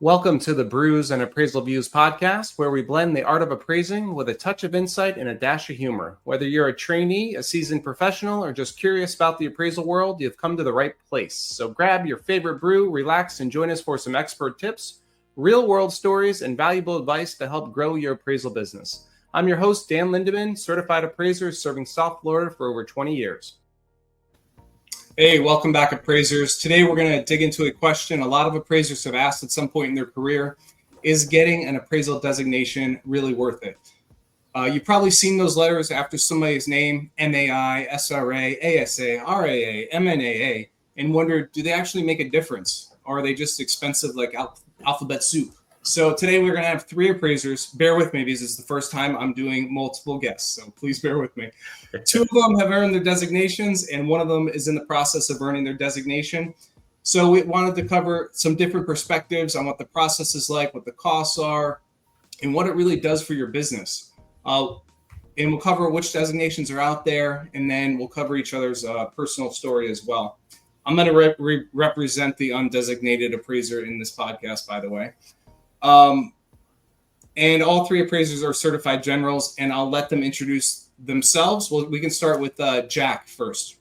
Welcome to the Brews and Appraisal Views podcast, where we blend the art of appraising with a touch of insight and a dash of humor. Whether you're a trainee, a seasoned professional, or just curious about the appraisal world, you've come to the right place. So grab your favorite brew, relax, and join us for some expert tips, real-world stories, and valuable advice to help grow your appraisal business. I'm your host, Dan Lindeman, certified appraiser serving South Florida for over 20 years. Hey, welcome back, appraisers. Today we're going to dig into a question a lot of appraisers have asked at some point in their career. Is getting an appraisal designation really worth it? You've probably seen those letters after somebody's name, MAI, SRA, ASA, RAA, MNAA, and wondered, do they actually make a difference? Or are they just expensive like alphabet soup? So today we're going to have three appraisers. Bear with me because it's the first time I'm doing multiple guests, so please bear with me. Two of them have earned their designations, and one of them is in the process of earning their designation. So we wanted to cover some different perspectives on what the process is like, what the costs are, and what it really does for your business. And we'll cover which designations are out there, and then we'll cover each other's personal story as well. I'm going to represent the undesignated appraiser in this podcast, by the way. And all three appraisers are certified generals, and I'll let them introduce themselves. Well, we can start with Jack first.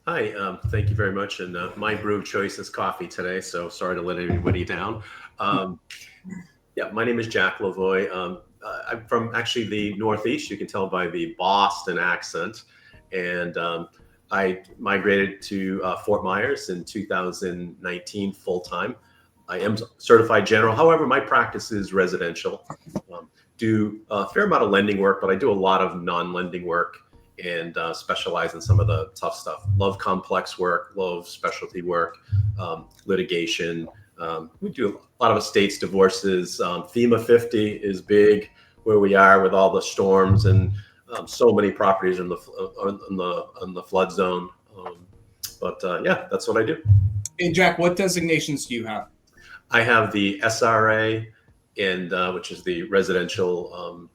Hi, thank you very much. And my brew of choice is coffee today, so sorry to let anybody down. My name is Jack Lavoie. I'm from actually the Northeast. You can tell by the Boston accent. And I migrated to Fort Myers in 2019 full-time. I am certified general. However, my practice is residential. Do a fair amount of lending work, but I do a lot of non-lending work and specialize in some of the tough stuff. Love complex work, love specialty work, litigation. We do a lot of estates, divorces. FEMA 50 is big where we are with all the storms and so many properties in the flood zone. That's what I do. And Jack, what designations do you have? I have the SRA, and which is the residential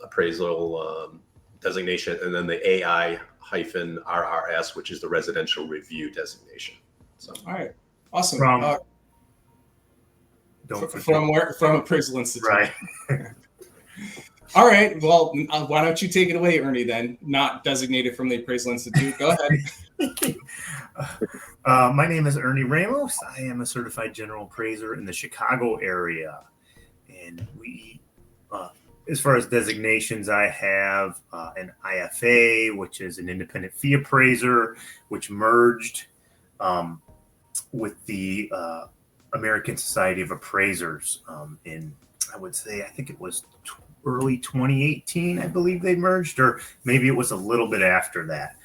appraisal designation, and then the AI-RRS, which is the residential review designation. So, all right, awesome. From Appraisal Institute, right? All right. Well, why don't you take it away, Ernie? Then, not designated from the Appraisal Institute. Go ahead. My name is Ernie Ramos. I am a certified general appraiser in the Chicago area. And we, as far as designations, I have an IFA, which is an independent fee appraiser, which merged with the American Society of Appraisers in, I would say, I think it was early 2018, I believe they merged, or maybe it was a little bit after that.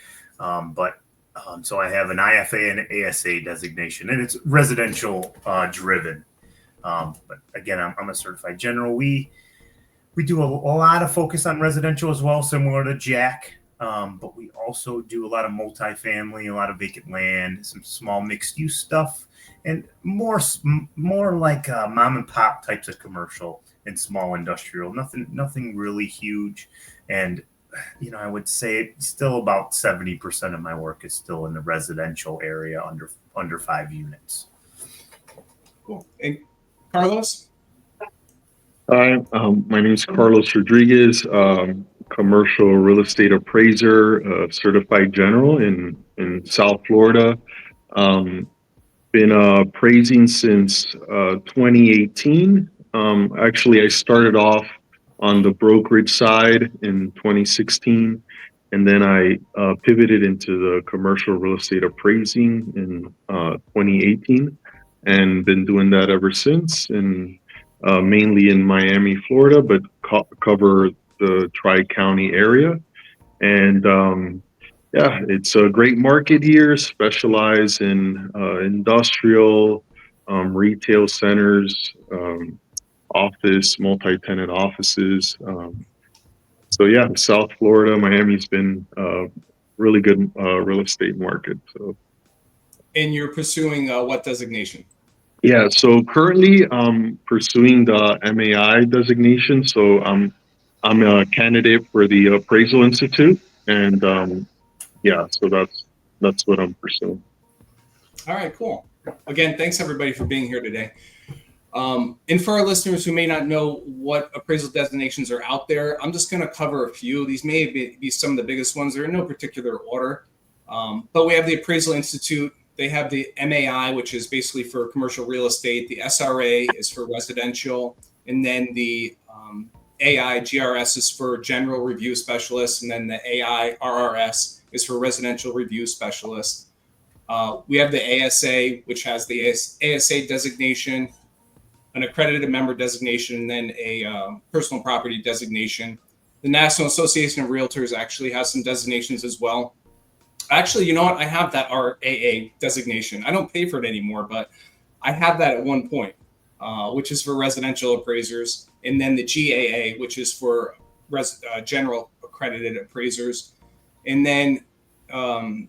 So I have an IFA and an ASA designation, and it's residential driven. But again, I'm a certified general. We do a lot of focus on residential as well, similar to Jack. But we also do a lot of multifamily, a lot of vacant land, some small mixed use stuff, and more like mom and pop types of commercial and small industrial. Nothing really huge. And I would say still about 70% of my work is still in the residential area under 5 units. Cool. And Carlos? Hi, my name is Carlos Rodriguez, commercial real estate appraiser, certified general in South Florida. Been appraising since 2018. Actually, I started off on the brokerage side in 2016, and then I pivoted into the commercial real estate appraising in 2018, and been doing that ever since, and mainly in Miami, Florida, but cover the Tri-County area. And it's a great market here, specialize in industrial, retail centers, office, multi-tenant offices. South Florida, Miami's been really good real estate market. So, and you're pursuing what designation? Yeah, so currently I'm pursuing the MAI designation. So I'm a candidate for the Appraisal Institute, and so that's what I'm pursuing. All right, cool. Again, thanks everybody for being here today. And for our listeners who may not know what appraisal designations are out there, I'm just going to cover a few. These may be some of the biggest ones. They're in no particular order. But we have the Appraisal Institute. They have the MAI, which is basically for commercial real estate. The SRA is for residential. And then the AI-RRS is for general review specialists. And then the AI-RRS is for residential review specialists. We have the ASA, which has the ASA designation, an accredited member designation, and then a personal property designation. The National Association of Realtors actually has some designations as well. Actually, you know what? I have that RAA designation. I don't pay for it anymore, but I had that at one point, which is for residential appraisers. And then the GAA, which is for general accredited appraisers. And then the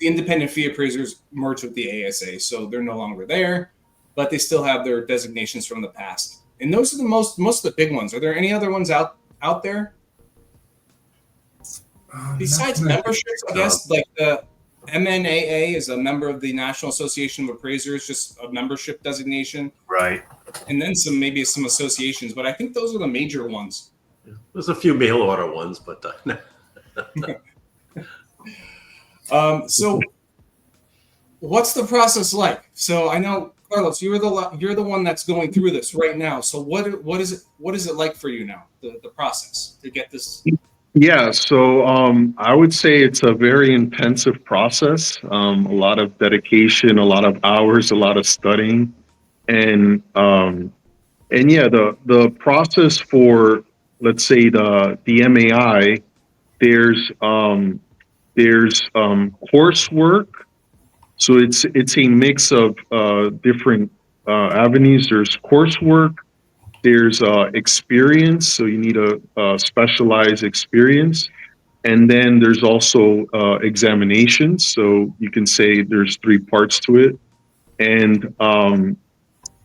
independent fee appraisers merged with the ASA. So they're no longer there, but they still have their designations from the past. And those are the most of the big ones. Are there any other ones out there? Besides memberships, I guess, like the MNAA is a member of the National Association of Appraisers, just a membership designation. Right. And then maybe some associations, but I think those are the major ones. There's a few mail order ones, but so what's the process like? So I know, Carlos, you're the one that's going through this right now. So what is it like for you now, the process to get this? Yeah, so I would say it's a very intensive process, a lot of dedication, a lot of hours, a lot of studying, and yeah, the process for, let's say, the MAI, there's coursework, so it's a mix of different avenues. There's coursework. There's experience, so you need a specialized experience. And then there's also examinations, so you can say there's 3 parts to it. And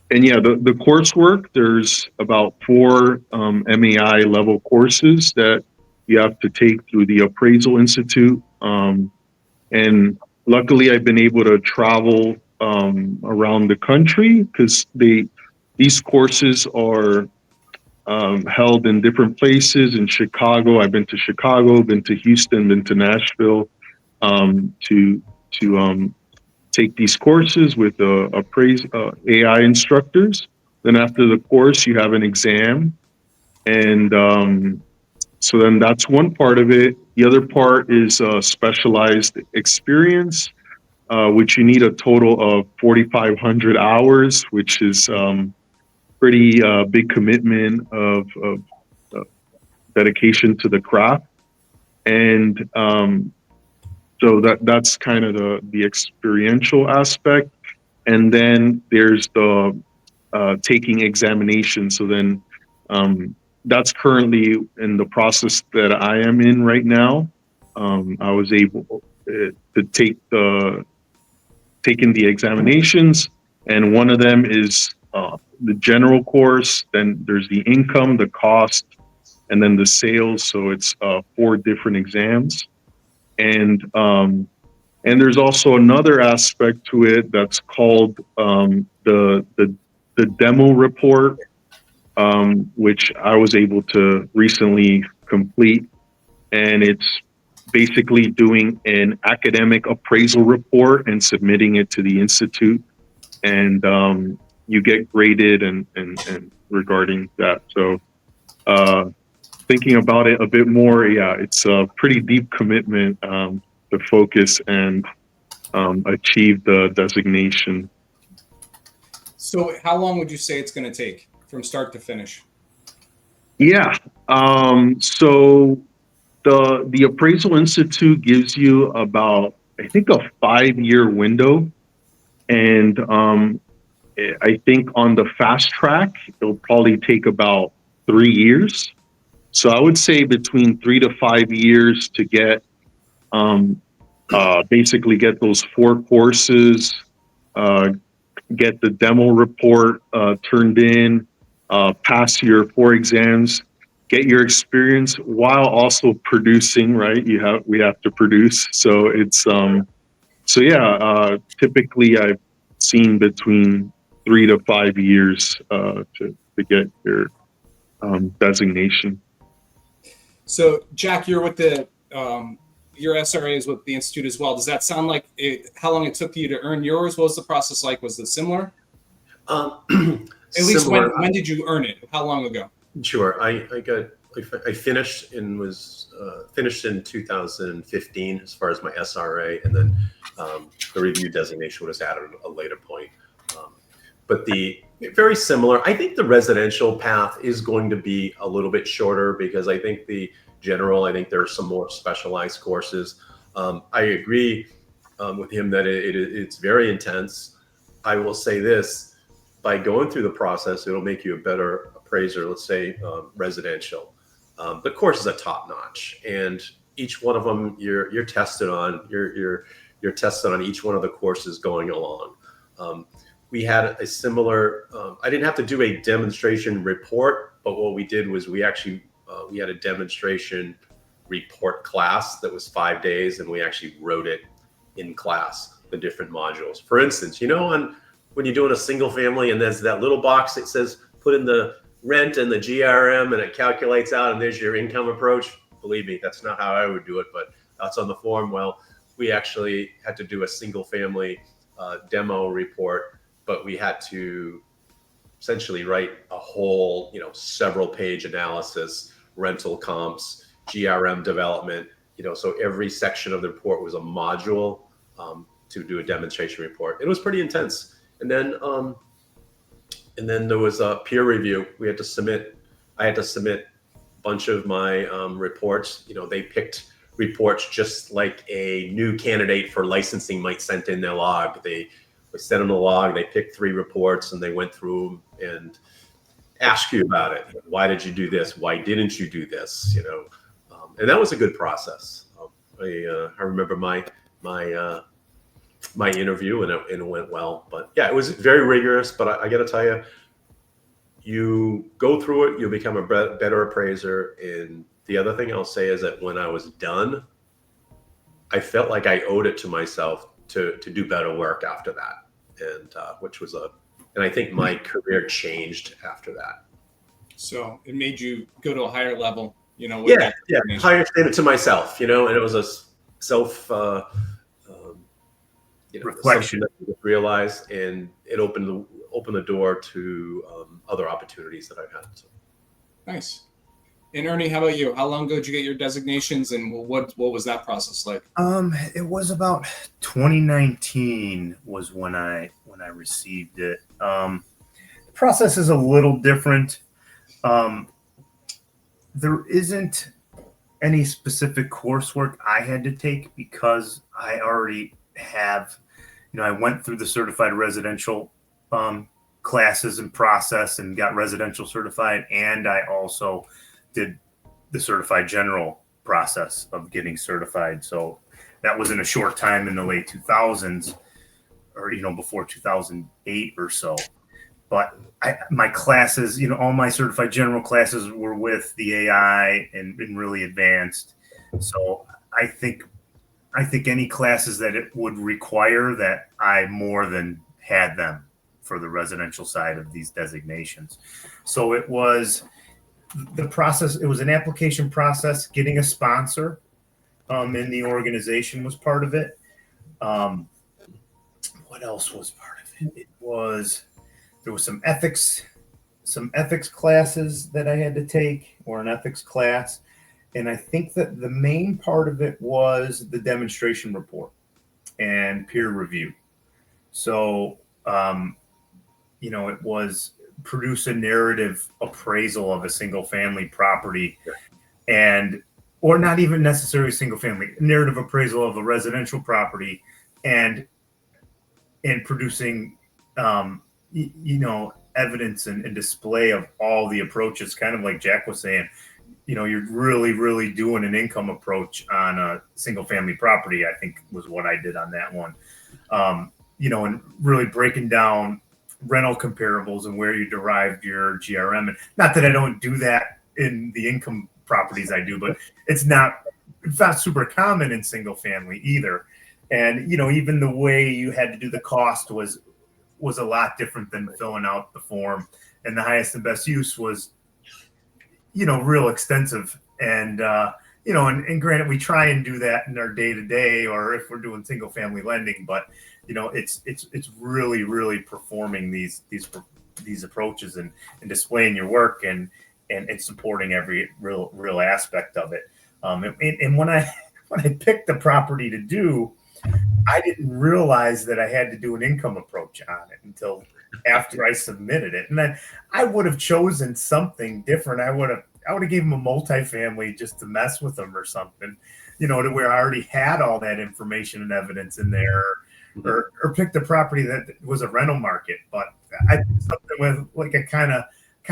yeah, the coursework, there's about 4 MAI level courses that you have to take through the Appraisal Institute. And luckily, I've been able to travel around the country because these courses are held in different places. In Chicago, I've been to Chicago, been to Houston, been to Nashville to take these courses with AI instructors. Then after the course, you have an exam. And so then that's one part of it. The other part is specialized experience, which you need a total of 4,500 hours, which is pretty big commitment of dedication to the craft. And so that's kind of the experiential aspect. And then there's the taking examination. So then that's currently in the process that I am in right now. I was able to taking the examinations, and one of them is the general course. Then there's the income, the cost, and then the sales. So it's 4 different exams. And there's also another aspect to it that's called the demo report, which I was able to recently complete. And it's basically doing an academic appraisal report and submitting it to the Institute. And you get graded and regarding that. So thinking about it a bit more, yeah, it's a pretty deep commitment to focus and achieve the designation. So how long would you say it's going to take from start to finish? Yeah. So the Appraisal Institute gives you about, I think, a 5-year window. And I think on the fast track, it'll probably take about 3 years. So I would say between 3 to 5 years to get basically get those 4 courses, get the demo report turned in, pass your 4 exams, get your experience while also producing, right? We have to produce. So it's, so yeah, typically seen between 3 to 5 years to get your designation. So, Jack, you're with the your SRA is with the Institute as well. Does that sound like how long it took you to earn yours? What was the process like? Was it similar? At least when did you earn it? How long ago? Sure. I finished and was finished in 2015 as far as my SRA, and then the review designation was added at a later point. But very similar. I think the residential path is going to be a little bit shorter because I think I think there are some more specialized courses. I agree with him that it's very intense. I will say this, by going through the process, it'll make you a better appraiser, let's say residential. The courses are top notch, and each one of them you're tested on. You're tested on each one of the courses going along. We had a similar. I didn't have to do a demonstration report, but what we did was we had a demonstration report class that was 5 days, and we actually wrote it in class, the different modules. For instance, when you're doing a single family and there's that little box that says put in the rent and the GRM and it calculates out and there's your income approach. Believe me, that's not how I would do it, but that's on the form. Well, we actually had to do a single family demo report, but we had to essentially write a whole, several page analysis, rental comps, GRM development, so every section of the report was a module to do a demonstration report. It was pretty intense. And then there was a peer review. I had to submit a bunch of my reports. They picked reports just like a new candidate for licensing might send in their log. They sent in a log, they picked 3 reports and they went through and asked you about it. Why did you do this? Why didn't you do this? And that was a good process. I remember my interview and it went well. But yeah, it was very rigorous. But I got to tell you, you go through it, you'll become a better appraiser. And the other thing I'll say is that when I was done, I felt like I owed it to myself to do better work after that. And and I think my career changed after that. So it made you go to a higher level, higher standard to myself, and it was a self reflection that I realized, and it opened the door to other opportunities that I've had. So. Nice. And Ernie, how about you? How long ago did you get your designations, and what was that process like? It was about 2019 was when I received it. The process is a little different. There isn't any specific coursework I had to take because I already have, I went through the certified residential classes and process and got residential certified, and I also did the certified general process of getting certified. So that was in a short time in the late 2000s or, before 2008 or so. But my classes, all my certified general classes were with the AI and really advanced. So I think any classes that it would require that I more than had them for the residential side of these designations. So it was the process. It was an application process. Getting a sponsor in the organization was part of it. What else was part of it? There was some ethics classes that I had to take, or an ethics class. And I think that the main part of it was the demonstration report and peer review. So, it was produce a narrative appraisal of a single family property, or not even necessarily single family, narrative appraisal of a residential property, and producing, evidence and display of all the approaches, kind of like Jack was saying. You're really, really doing an income approach on a single family property, I think was what I did on that one. And really breaking down rental comparables and where you derived your GRM. And not that I don't do that in the income properties I do, but it's not super common in single family either. And, even the way you had to do the cost was was a lot different than filling out the form. And the highest and best use was, real extensive. And, and granted, we try and do that in our day to day, or if we're doing single family lending, but, it's really, really performing these approaches and displaying your work and supporting every real aspect of it. And when I picked the property to do, I didn't realize that I had to do an income approach on it until after I submitted it. And then I would have chosen something different. I would have given them a multifamily just to mess with them or something, to where I already had all that information and evidence in there, or picked a property that was a rental market. But I did something with like a kind of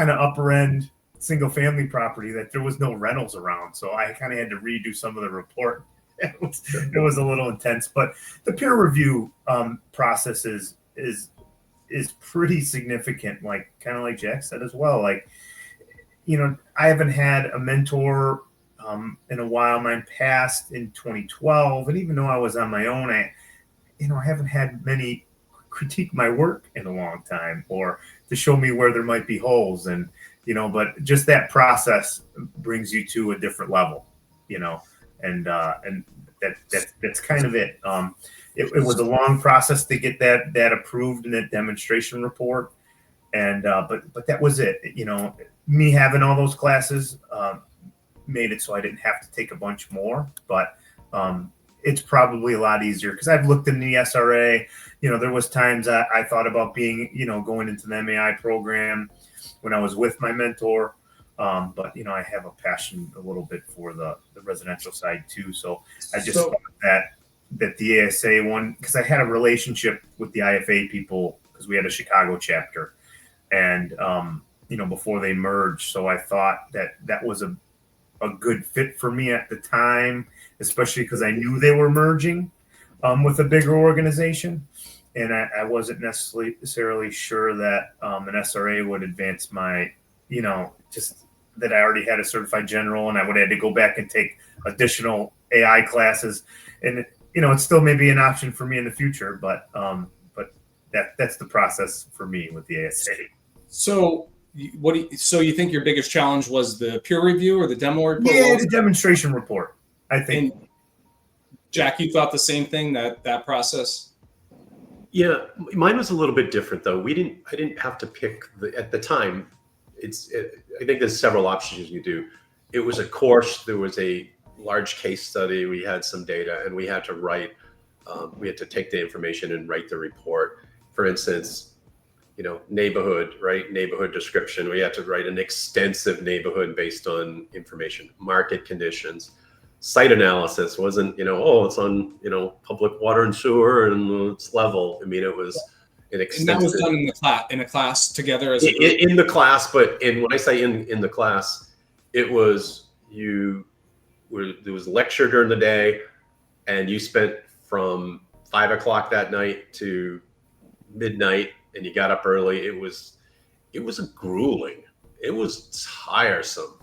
upper end single family property that there was no rentals around. So I kind of had to redo some of the report. It was a little intense, but the peer review process is pretty significant. Like kind of like Jack said as well. Like, I haven't had a mentor in a while. Mine passed in 2012, and even though I was on my own, I haven't had many critique my work in a long time, or to show me where there might be holes. And but just that process brings you to a different level, and that's kind of it. It was a long process to get that approved in that demonstration report, and but that was it. Me having all those classes made it so I didn't have to take a bunch more, but it's probably a lot easier because I've looked in the SRA. There was times I thought about being, going into the MAI program when I was with my mentor. But I have a passion a little bit for the residential side too. So I just thought that the ASA one, because I had a relationship with the IFA people because we had a Chicago chapter, and before they merged. So I thought that was a good fit for me at the time, especially because I knew they were merging with a bigger organization. And I wasn't necessarily sure that an SRA would advance my, just that I already had a certified general, and I would have to go back and take additional AI classes. And, it's still maybe an option for me in the future, but that's the process for me with the ASA. So you think your biggest challenge was the peer review or the demo report? Yeah, the demonstration report, I think. And Jack, you thought the same thing, that process? Yeah, mine was a little bit different though. I didn't have to pick at the time. I think there's several options you do. It was a course. There was a large case study. We had some data, and we had to write. We had to take the information and write the report. For instance, neighborhood, right? Neighborhood description. We had to write an extensive neighborhood based on information, market conditions. Site analysis wasn't, it's on, public water and sewer and it's level. I mean, it was an extensive. And that was done in a class together as in the class, but when I say in the class, it was there was a lecture during the day, and you spent from 5 o'clock that night to midnight, and you got up early. It was grueling. It was tiresome.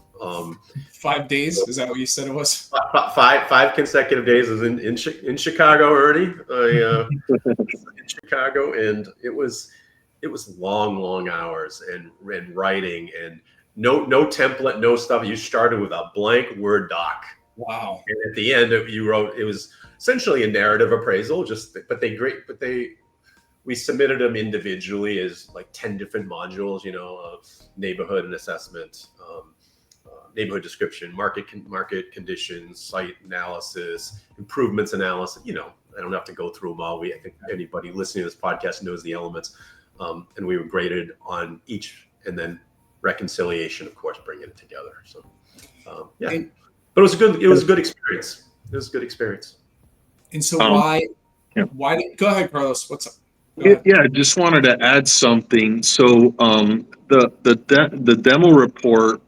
5 days? Is that what you said it was? Five consecutive days. Was in Chicago, Ernie. In Chicago, and it was long hours and writing and no template, no stuff. You started with a blank Word doc. Wow. And at the end, you wrote. It was essentially a narrative appraisal. We submitted them individually as like 10 different modules. Of neighborhood and assessment. Neighborhood description, market conditions, site analysis, improvements analysis. I don't have to go through them all. I think anybody listening to this podcast knows the elements. And we were graded on each, and then reconciliation, of course, bringing it together. So, but it was a good experience. It was a good experience. And so why go ahead, Carlos? What's up? Yeah, I just wanted to add something. So the demo report,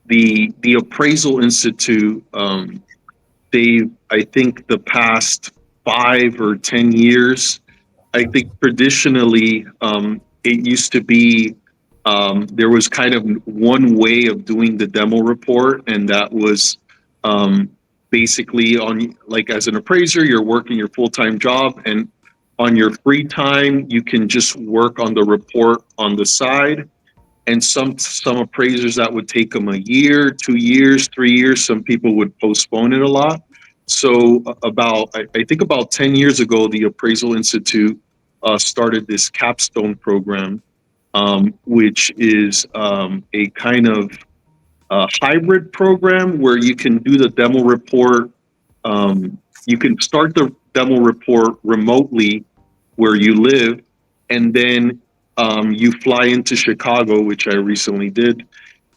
the Appraisal Institute, I think the past 5 or 10 years, I think traditionally it used to be there was kind of one way of doing the demo report, and that was basically on, like, as an appraiser, you're working your full-time job, and on your free time, you can just work on the report on the side. And some appraisers, that would take them a year, 2 years, 3 years. Some people would postpone it a lot. So I think about 10 years ago, the Appraisal Institute started this capstone program, which is a kind of hybrid program where you can do the demo report. You can start the demo report remotely where you live, and then you fly into Chicago, which I recently did,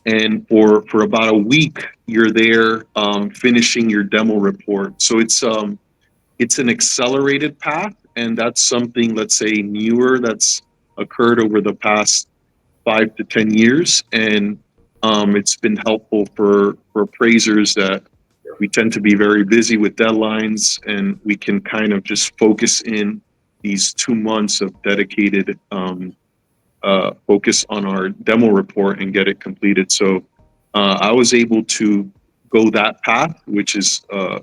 and for about a week you're there finishing your demo report. So it's an accelerated path, and that's something, let's say, newer that's occurred over the past 5 to 10 years, and it's been helpful for appraisers that we tend to be very busy with deadlines, and we can kind of just focus in these 2 months of dedicated focus on our demo report and get it completed. So I was able to go that path, which is a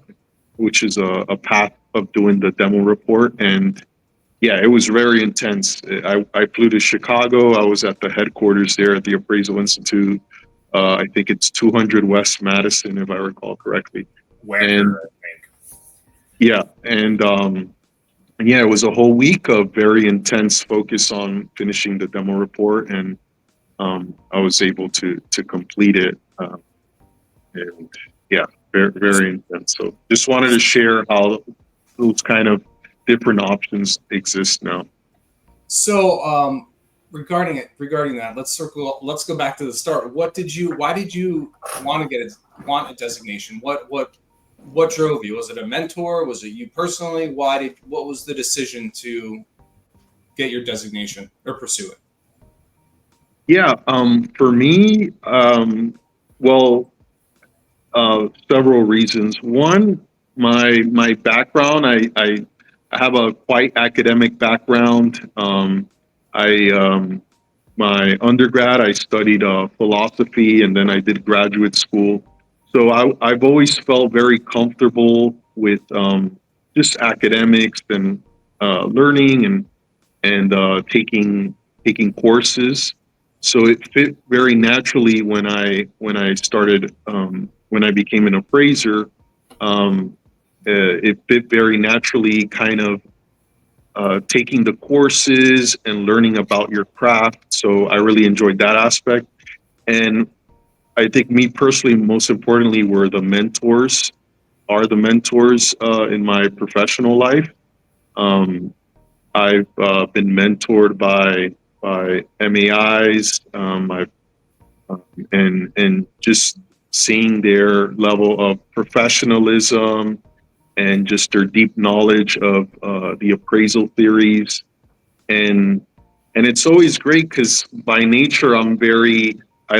path of doing the demo report. And yeah, it was very intense. I flew to Chicago. I was at the headquarters there at the Appraisal Institute. I think it's 200 West Madison, if I recall correctly. And yeah, and yeah, it was a whole week of very intense focus on finishing the demo report, and I was able to complete it. And yeah, very, very intense. So just wanted to share how those kind of different options exist now. So regarding that, let's go back to the start. Why did you want a designation? What drove you? Was it a mentor? Was it you personally? What was the decision to get your designation or pursue it? Yeah, for me, several reasons. One, my background, I have a quite academic background. My undergrad, I studied philosophy, and then I did graduate school. So I've always felt very comfortable with just academics and learning and taking courses. So it fit very naturally when I started when I became an appraiser. It fit very naturally, kind of taking the courses and learning about your craft. So I really enjoyed that aspect. And I think me personally, most importantly, are the mentors in my professional life. I've been mentored by MAIs, and just seeing their level of professionalism and just their deep knowledge of the appraisal theories, and it's always great because by nature I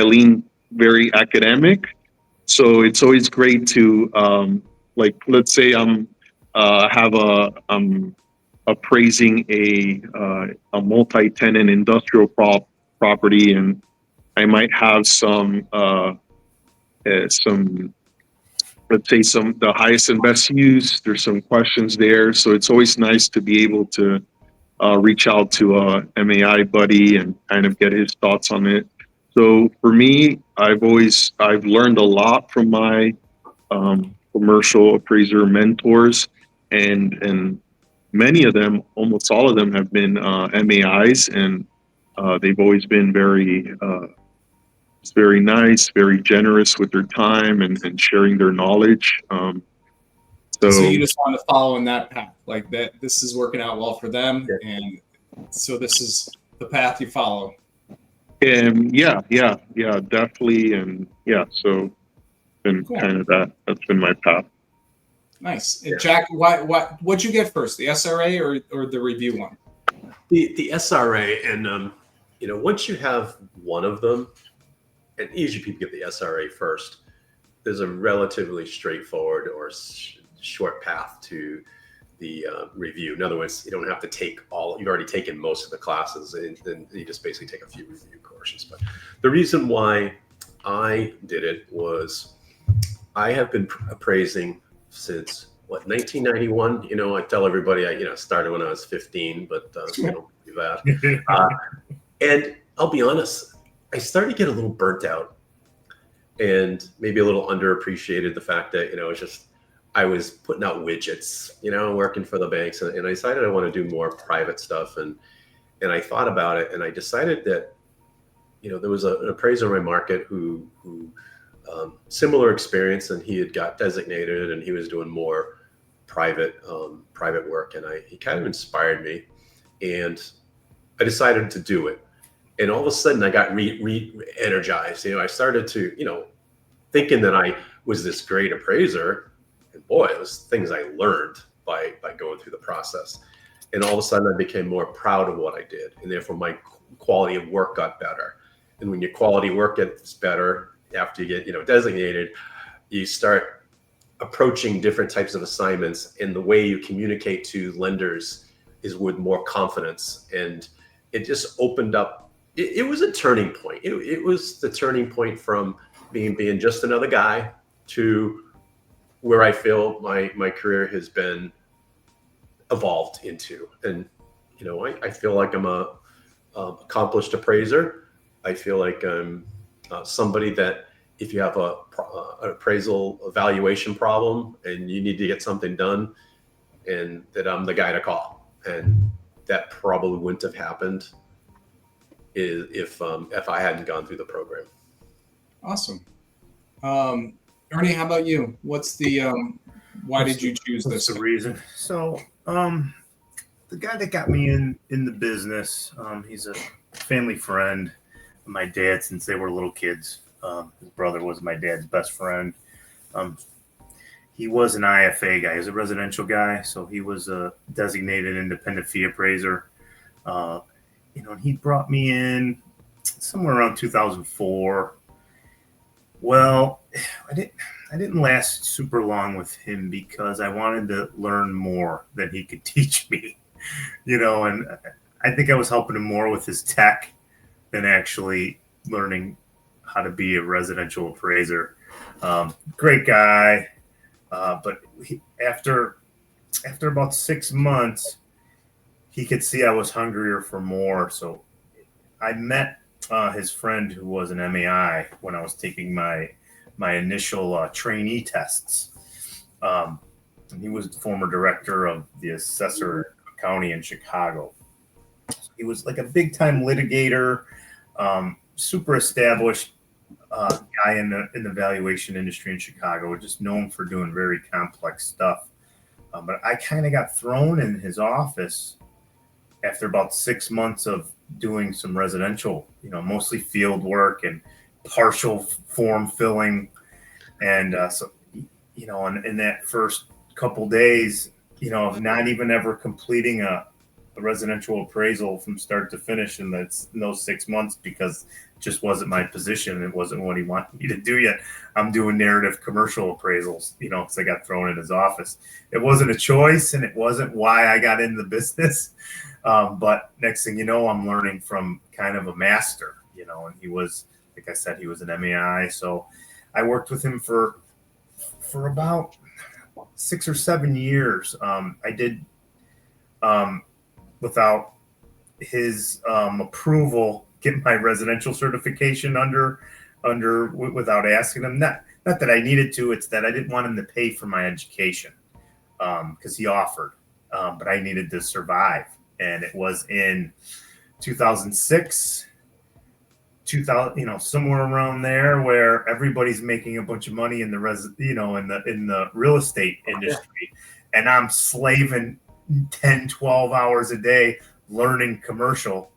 lean very academic, so it's always great to like, let's say I'm appraising a multi-tenant industrial property, and I might have some let's say the highest and best use. There's some questions there, so it's always nice to be able to reach out to a MAI buddy and kind of get his thoughts on it. So for me, I've learned a lot from my commercial appraiser mentors, and many of them, almost all of them, have been MAIs, and they've always been very nice, very generous with their time and sharing their knowledge. So you just want to follow in that path, like that. This is working out well for them, and so this is the path you follow. And yeah, definitely, and yeah. So been cool. Kind of that. That's been my path. Nice, Jack. What'd you get first, the SRA or the review one? The SRA, and once you have one of them, and usually people get the SRA first, there's a relatively straightforward or short path to the review. In other words, you don't have to take you've already taken most of the classes, and then you just basically take a few review courses. But the reason why I did it was I have been appraising since what, 1991. You know, I tell everybody I started when I was 15, but don't do that. And I'll be honest, I started to get a little burnt out, and maybe a little underappreciated the fact that it's just I was putting out widgets, working for the banks, and I decided I want to do more private stuff, and I thought about it, and I decided that there was an appraiser in my market who similar experience, and he had got designated, and he was doing more private work, and he kind of inspired me, and I decided to do it. And all of a sudden I got re-energized. I started to, thinking that I was this great appraiser, and boy, it was things I learned by going through the process. And all of a sudden I became more proud of what I did, and therefore my quality of work got better. And when your quality of work gets better after you get designated, you start approaching different types of assignments, and the way you communicate to lenders is with more confidence. And it just opened up. It was a turning point. It was the turning point from being just another guy to where I feel my career has been evolved into. And I feel like I'm a accomplished appraiser. I feel like I'm somebody that if you have an appraisal evaluation problem and you need to get something done, and that I'm the guy to call. And that probably wouldn't have happened if I hadn't gone through the program. Awesome. Ernie, how about you? What's the why did you choose this? What's the reason? So the guy that got me in the business, he's a family friend of my dad since they were little kids. His brother was my dad's best friend. He was an IFA guy. He was a residential guy, so he was a designated independent fee appraiser. And he brought me in somewhere around 2004. Well, I didn't last super long with him because I wanted to learn more than he could teach me, and I think I was helping him more with his tech than actually learning how to be a residential appraiser. Great guy. But after about 6 months, he could see I was hungrier for more. So I met his friend who was an MAI when I was taking my initial trainee tests. And he was the former director of the assessor county in Chicago. He was like a big time litigator, super established guy in the valuation industry in Chicago, just known for doing very complex stuff. But I kind of got thrown in his office after about 6 months of doing some residential, mostly field work and partial form filling. And so, and in that first couple days, of not even ever completing a residential appraisal from start to finish in those 6 months, because it just wasn't my position. It wasn't what he wanted me to do yet. I'm doing narrative commercial appraisals, because I got thrown in his office. It wasn't a choice, and it wasn't why I got into the business. But next thing you know, I'm learning from kind of a master, and he was, like I said, he was an MAI. So I worked with him for about 6 or 7 years. I did, without his approval, get my residential certification without asking him. Not that I needed to, it's that I didn't want him to pay for my education, because he offered, but I needed to survive. And it was in 2006, somewhere around there, where everybody's making a bunch of money in the in the real estate industry, and I'm slaving 10, 12 hours a day learning commercial,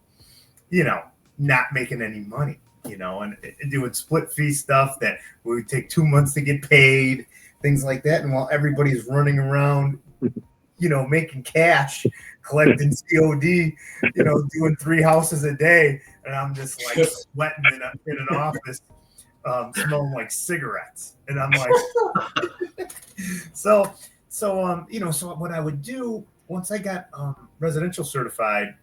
not making any money, and doing split fee stuff that would take 2 months to get paid, things like that. And while everybody's running around, making cash, collecting COD, doing 3 houses a day, and I'm just like sweating in an office, smelling like cigarettes. And I'm like, so what I would do once I got residential certified,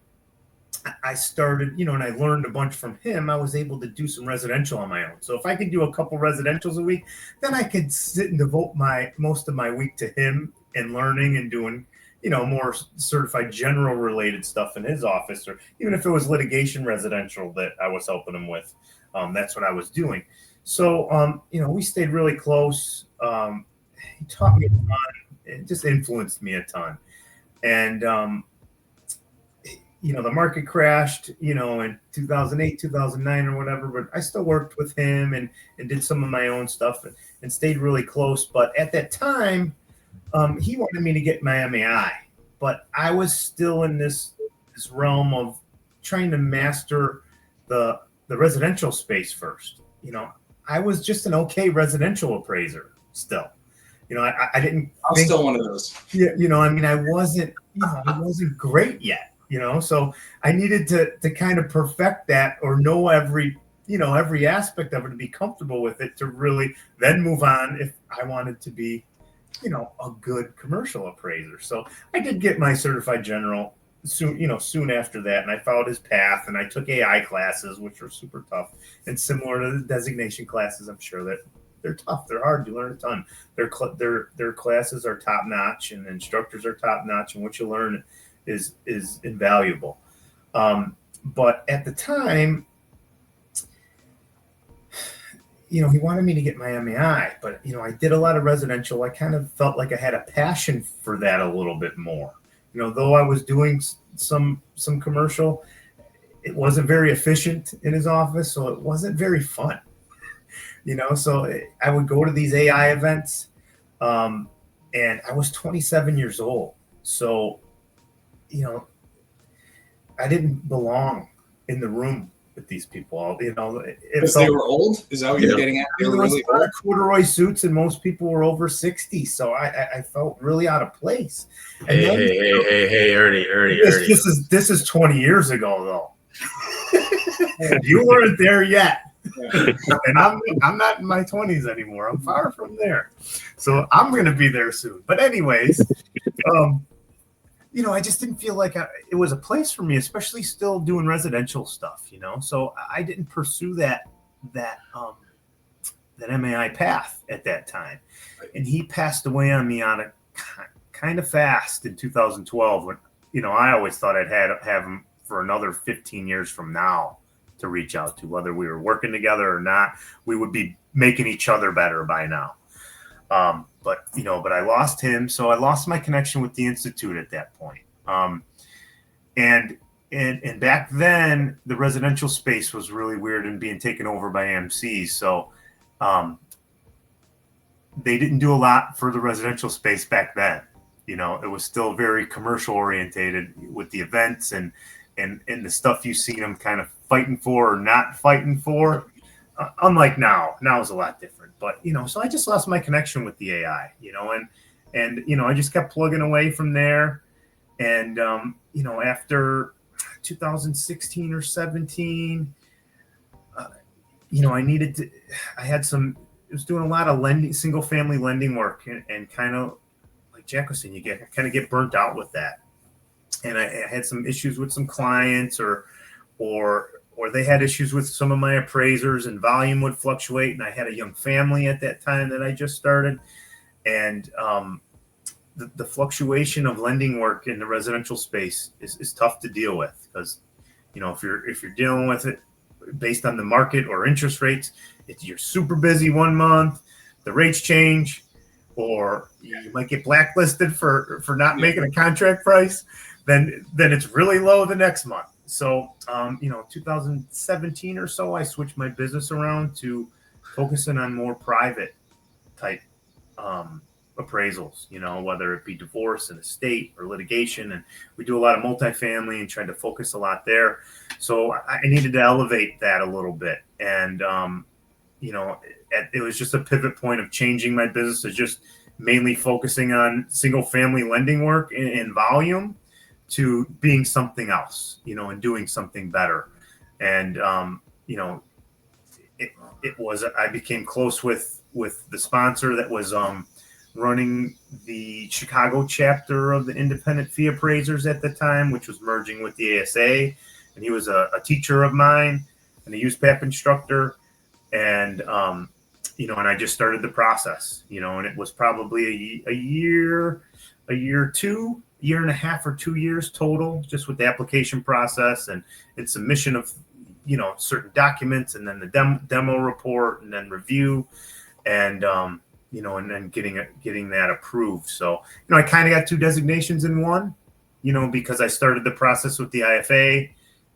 I started, and I learned a bunch from him. I was able to do some residential on my own. So if I could do a couple residentials a week, then I could sit and devote most of my week to him, and learning and doing, more certified general related stuff in his office, or even if it was litigation residential that I was helping him with, that's what I was doing. So, we stayed really close. He taught me a ton. It just influenced me a ton. And, the market crashed, in 2008, 2009 or whatever, but I still worked with him and did some of my own stuff and stayed really close. But at that time, he wanted me to get my MAI, but I was still in this realm of trying to master the residential space first. I was just an okay residential appraiser still. I didn't. I'm still one of those. Yeah, I wasn't. I wasn't great yet. So I needed to kind of perfect that or know every aspect of it to be comfortable with it to really then move on if I wanted to be, a good commercial appraiser. So I did get my certified general soon after that, and I followed his path, and I took AI classes, which were super tough and similar to the designation classes. I'm sure that they're tough, they're hard, you learn a ton. Their classes are top notch, and the instructors are top notch, and what you learn is invaluable. But at the time, he wanted me to get my MAI, but I did a lot of residential. I kind of felt like I had a passion for that a little bit more. Though I was doing some commercial, it wasn't very efficient in his office, so it wasn't very fun. So I would go to these AI events, and I was 27 years old. So, I didn't belong in the room with these people. Because they were old? Is that what you're getting at? They were really old? Corduroy suits, and most people were over 60. So I felt really out of place. And Hey, Ernie. This is 20 years ago, though. You weren't there yet. And I'm not in my 20s anymore. I'm far from there. So I'm going to be there soon. But anyways, I just didn't feel like it was a place for me, especially still doing residential stuff, So I didn't pursue that MAI path at that time. And he passed away on me on a kind of fast in 2012 when, I always thought I'd have him for another 15 years from now to reach out to, whether we were working together or not. We would be making each other better by now. But I lost him. So I lost my connection with the Institute at that point. And back then the residential space was really weird and being taken over by AMCs. So, they didn't do a lot for the residential space back then. It was still very commercial orientated with the events and the stuff you see them kind of fighting for or not fighting for. Unlike now is a lot different. But, so I just lost my connection with the AI, and I just kept plugging away from there. And, after 2016 or 17, I was doing a lot of lending, single family lending work and kind of like Jack was saying, you get burnt out with that. And I had some issues with some clients or they had issues with some of my appraisers, and volume would fluctuate. And I had a young family at that time that I just started. And the fluctuation of lending work in the residential space is tough to deal with because, if you're dealing with it based on the market or interest rates, you're super busy one month, the rates change, or you might get blacklisted for not making a contract price. Then it's really low the next month. So, 2017 or so, I switched my business around to focusing on more private type appraisals, whether it be divorce and estate or litigation. And we do a lot of multifamily and trying to focus a lot there. So I needed to elevate that a little bit. And, it was just a pivot point of changing my business to just mainly focusing on single family lending work in volume to being something else, and doing something better. And, I became close with the sponsor that was running the Chicago chapter of the independent fee appraisers at the time, which was merging with the ASA. And he was a teacher of mine and a USPAP instructor. And and I just started the process, and it was probably a year and a half or 2 years total, just with the application process and submission of, certain documents, and then the demo report, and then review, and and then getting that approved. So, I kind of got 2 designations in one, because I started the process with the IFA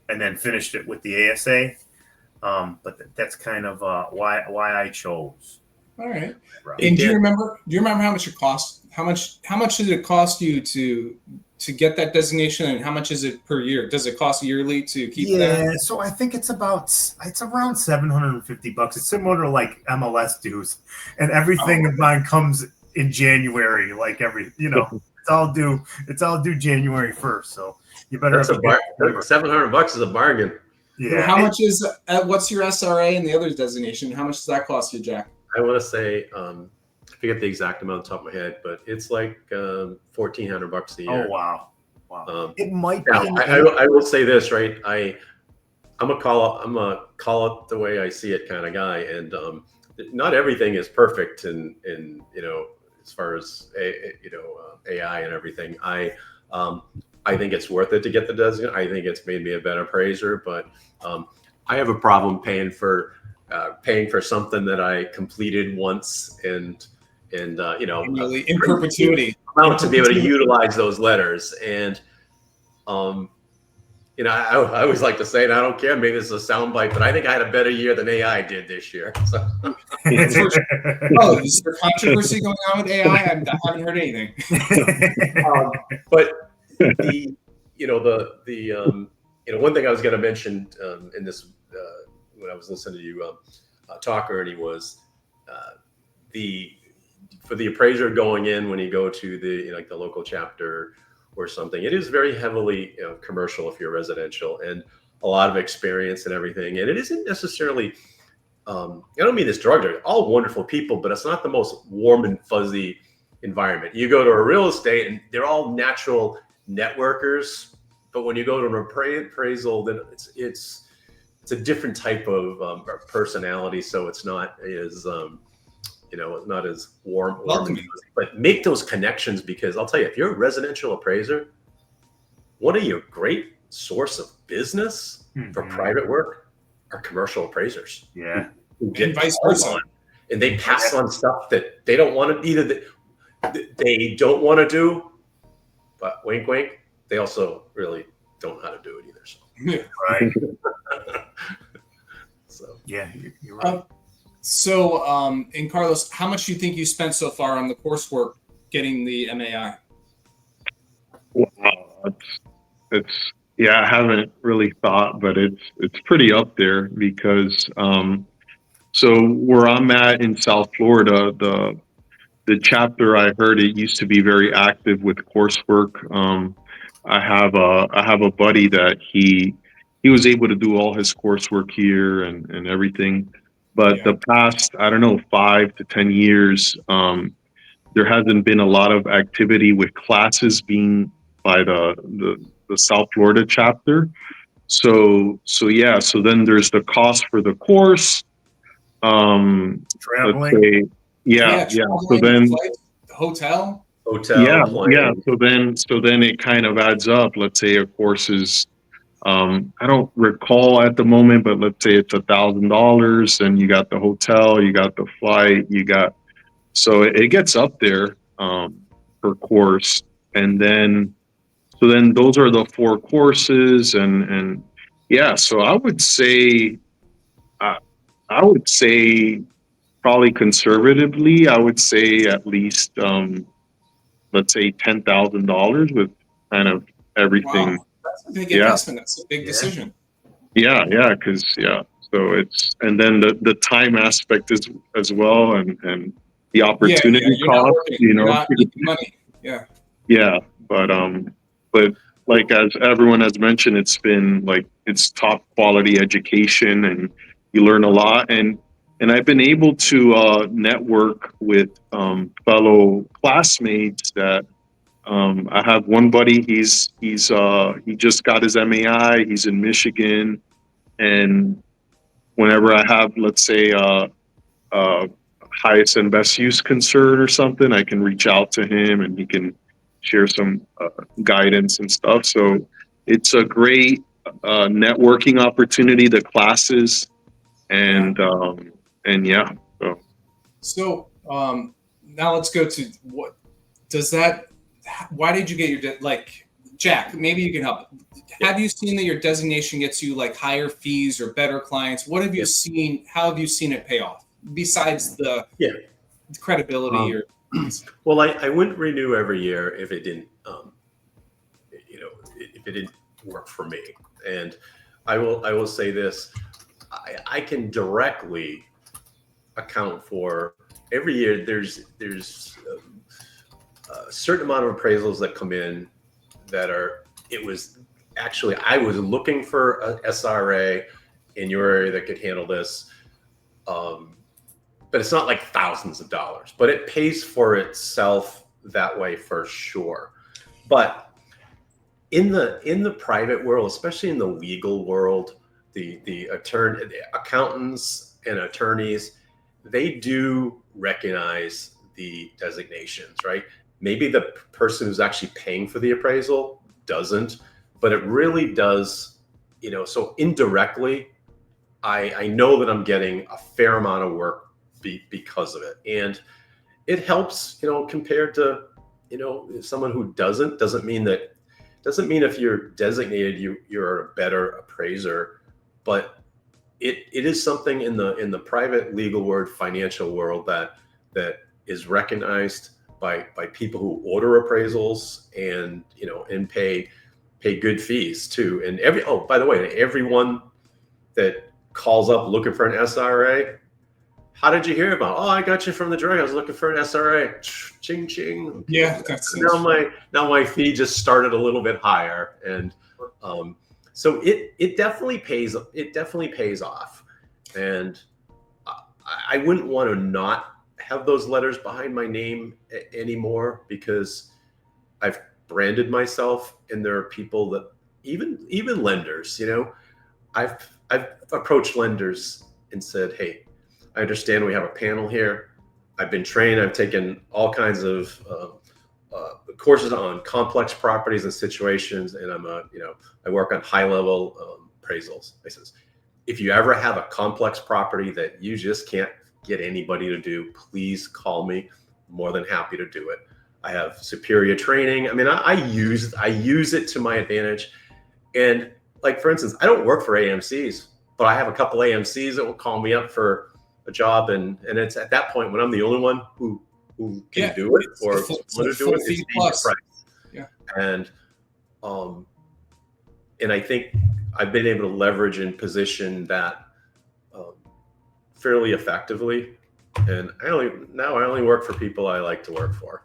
and then finished it with the ASA. But that's kind of why I chose. All right. And do you remember how much it cost? How much did it cost you to get that designation, and how much is it per year? Does it cost yearly to keep that? Yeah, so I think it's around $750. It's similar to like MLS dues, and everything of mine comes in January. Like it's all due January 1st. So you better. That's $700 is a bargain. Yeah. How much is what's your SRA and the other designation? How much does that cost you, Jack? I want to say, I forget the exact amount on the top of my head, but it's like $1,400 a year. Oh wow! It might be. I will say this, right? I'm a call it the way I see it kind of guy, and not everything is perfect, and as far as AI and everything. I think it's worth it to get the designation. I think it's made me a better appraiser, but I have a problem paying for something that I completed once and really in perpetuity. To be able to utilize those letters, and I always like to say, and I don't care, maybe this is a soundbite, but I think I had a better year than AI did this year. So. Oh, is there controversy going on with AI? I haven't heard anything. But one thing I was going to mention in this when I was listening to you talk, Ernie, was for the appraiser going in when you go to the the local chapter or something, it is very heavily commercial if you're residential, and a lot of experience and everything. And it isn't necessarily, I don't mean this derogatory, all wonderful people, but it's not the most warm and fuzzy environment. You go to a real estate and they're all natural networkers, but when you go to an appraisal, then it's a different type of personality. So it's not as not as warm and fuzzy. But make those connections, because I'll tell you, if you're a residential appraiser, one of your great source of business for private work are commercial appraisers. Yeah, and vice versa. And they pass on stuff that they don't want to they don't want to do, but wink, wink, they also really don't know how to do it either. So. Yeah. Right. So yeah, you're right. And Carlos, how much do you think you spent so far on the coursework getting the MAI? Wow, I haven't really thought, but it's pretty up there, because so where I'm at in South Florida, the chapter, I heard it used to be very active with coursework. I have a buddy that he was able to do all his coursework here and everything. But the past, I don't know, 5 to 10 years, there hasn't been a lot of activity with classes being by the South Florida chapter. So then there's the cost for the course. Traveling. Let's say, yeah. So then flights, hotel. Yeah. So then it kind of adds up. Let's say a course is, I don't recall at the moment, but let's say it's $1,000, and you got the hotel, you got the flight, so it gets up there per course. And then those are the 4 courses, and yeah. So I would say probably conservatively, I would say at least let's say $10,000 with kind of everything. Wow. That's a big investment. That's a big decision. Yeah, because so it's, and then the time aspect is as well, and the opportunity cost. You're not making money. Yeah. Yeah, but like as everyone has mentioned, it's been like it's top quality education, and you learn a lot, and I've been able to network with fellow classmates that I have one buddy. He just got his MAI. He's in Michigan, and whenever I have, let's say, a highest and best use concern or something, I can reach out to him and he can share some guidance and stuff. So it's a great networking opportunity, the classes, and yeah. So now let's go to what does that? Why did you get your like, Jack? Maybe you can help. Have you seen that your designation gets you like higher fees or better clients? What have you seen? How have you seen it pay off besides the credibility? Well, I wouldn't renew every year if it didn't, if it didn't work for me. And I will say this: I can directly account for every year. There's a certain amount of appraisals that come in that are. It was actually I was looking for a SRA in your area that could handle this. But it's not like thousands of dollars, but it pays for itself that way for sure. But in the private world, especially in the legal world, the accountants and attorneys, they do recognize the designations, right? Maybe the person who's actually paying for the appraisal doesn't, but it really does, so indirectly, I know that I'm getting a fair amount of work because of it. And it helps, compared to, someone who doesn't mean if you're designated, you're a better appraiser, but it is something in the private legal world, financial world that is recognized by people who order appraisals and, and pay good fees too. And by the way, everyone that calls up looking for an SRA, how did you hear about it? Oh, I got you from the director. I was looking for an SRA. Ching ching. Yeah. Now my fee just started a little bit higher, and so it definitely pays. It definitely pays off, and I wouldn't want to not have those letters behind my name anymore because I've branded myself, and there are people that even lenders. I've approached lenders and said, hey, I understand we have a panel here. I've been trained. I've taken all kinds of courses on complex properties and situations, and I work on high-level appraisals. I says, if you ever have a complex property that you just can't get anybody to do, please call me. I'm more than happy to do it. I have superior training. I mean, I use it to my advantage. And like, for instance, I don't work for AMCs, but I have a couple AMCs that will call me up for a job, and it's at that point when I'm the only one who can do it or want to do it. It's plus. Price. Yeah. And I think I've been able to leverage and position that fairly effectively. And I only work for people I like to work for.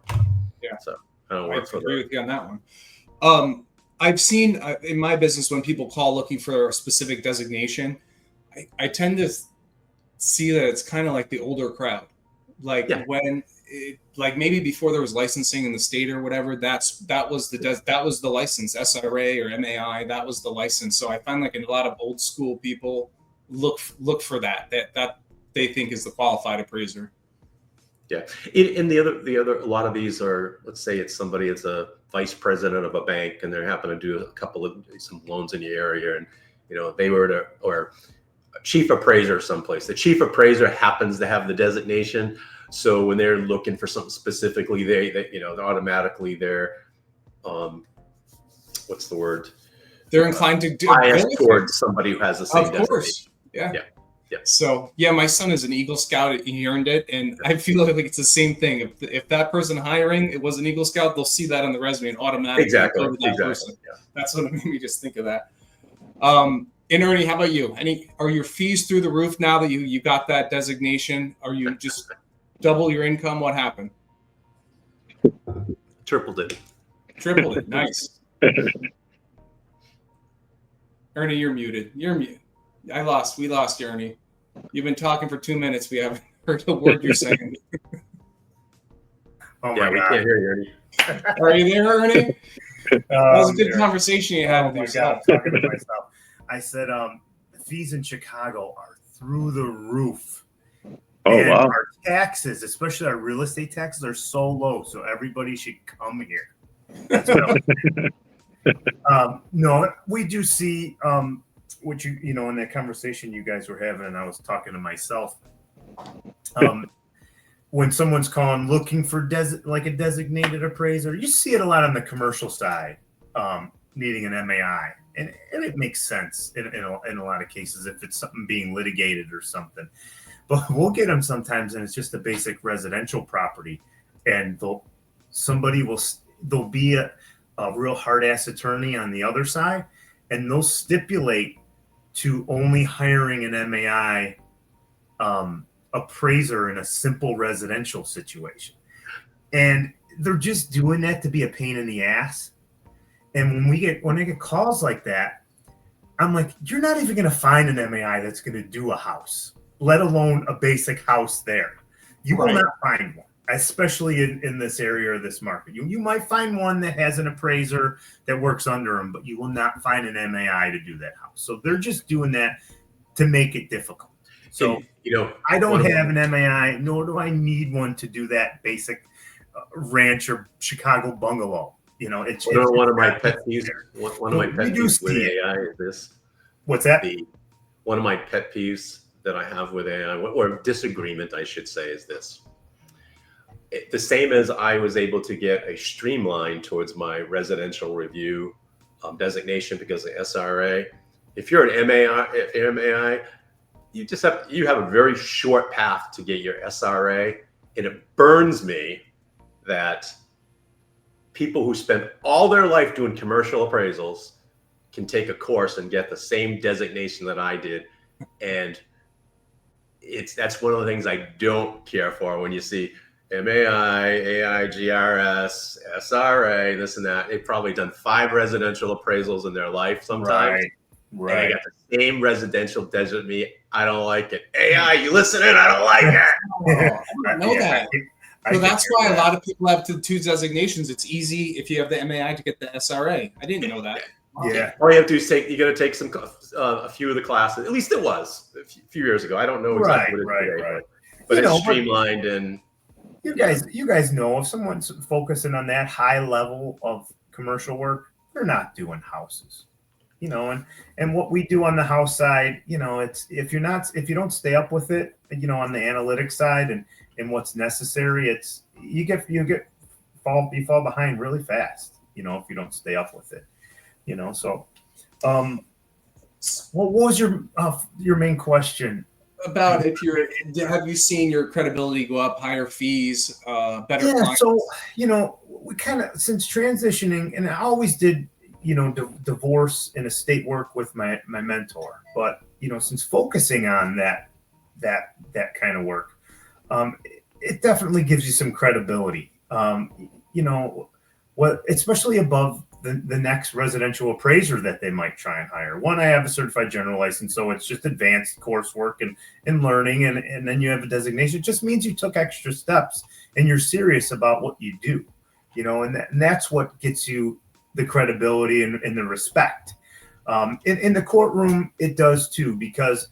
Yeah. So I don't work for agree with you on that one. I've seen in my business when people call looking for a specific designation, I tend to see that it's kind of like the older crowd, like when like maybe before there was licensing in the state or whatever, that was the license, SRA or MAI, that was the license. So I find like a lot of old school people look for that they think is the qualified appraiser. Yeah. And the other, a lot of these are, let's say it's somebody, it's a vice president of a bank and they happen to do some loans in the area, and they were or a chief appraiser someplace. The chief appraiser happens to have the designation, so when they're looking for something specifically, they're automatically what's the word? They're inclined to do bias towards somebody who has the same designation. Of course. Yeah. So my son is an Eagle Scout. He earned it, and I feel like it's the same thing. If that person hiring it was an Eagle Scout, they'll see that on the resume and automatically go to that person. Yeah. That's what made me just think of that. And Ernie, how about you? Are your fees through the roof now that you got that designation? Are you just double your income? What happened? Tripled it. Nice. Ernie, you're muted. We lost you, Ernie. You've been talking for 2 minutes. We haven't heard a word you're saying. Oh yeah, my we God. can't hear you, Ernie. Are you there, Ernie? That was a good conversation you had with yourself. God, I'm talking to myself. I said, the fees in Chicago are through the roof. Oh, and wow. our taxes, especially our real estate taxes, are so low. So everybody should come here. That's what no, we do see what you know in that conversation you guys were having, and I was talking to myself. When someone's calling looking for like a designated appraiser, you see it a lot on the commercial side, needing an MAI, and it makes sense in a lot of cases if it's something being litigated or something. But we'll get them sometimes, and it's just a basic residential property, and there'll be a real hard ass attorney on the other side, and they'll stipulate to only hiring an MAI appraiser in a simple residential situation. And they're just doing that to be a pain in the ass. And when I get calls like that, I'm like, you're not even going to find an MAI that's going to do a house, let alone a basic house there. You will not find one, especially in this area or this market. You might find one that has an appraiser that works under them, but you will not find an MAI to do that house. So they're just doing that to make it difficult. So, I don't have an MAI, nor do I need one to do that basic ranch or Chicago bungalow. It's one of my pet peeves. One of my pet peeves with AI is this. What's that? One of my pet peeves that I have with AI, or disagreement, I should say, is this. The same as I was able to get a streamline towards my residential review designation because of SRA. If you're an MAI, you have a very short path to get your SRA, and it burns me that people who spend all their life doing commercial appraisals can take a course and get the same designation that I did. And that's one of the things I don't care for when you see MAI, AI-RRS, SRA, this and that. They've probably done 5 residential appraisals in their life sometimes. Right. And I got the same residential designate. I don't like it. AI, you listening? I don't like it. I didn't know that. So that's why a lot of people have the 2 designations. It's easy if you have the MAI to get the SRA. I didn't know that. Yeah. All you have to do is you got to take a few of the classes. At least it was a few years ago. I don't know exactly what it is today, but it's streamlined and. You guys know if someone's focusing on that high level of commercial work, they're not doing houses. And what we do on the house side, it's if you don't stay up with it, on the analytics side and what's necessary, it's you fall behind really fast, if you don't stay up with it. So what was your main question? About have you seen your credibility go up, higher fees, better clients? So we kind of, since transitioning, and I always did divorce and estate work with my mentor, but since focusing on that kind of work, it definitely gives you some credibility. Especially above the next residential appraiser that they might try and hire. One, I have a certified general license, so it's just advanced coursework and learning, and then you have a designation. It just means you took extra steps and you're serious about what you do, and that's what gets you the credibility and the respect. In the courtroom, it does too, because,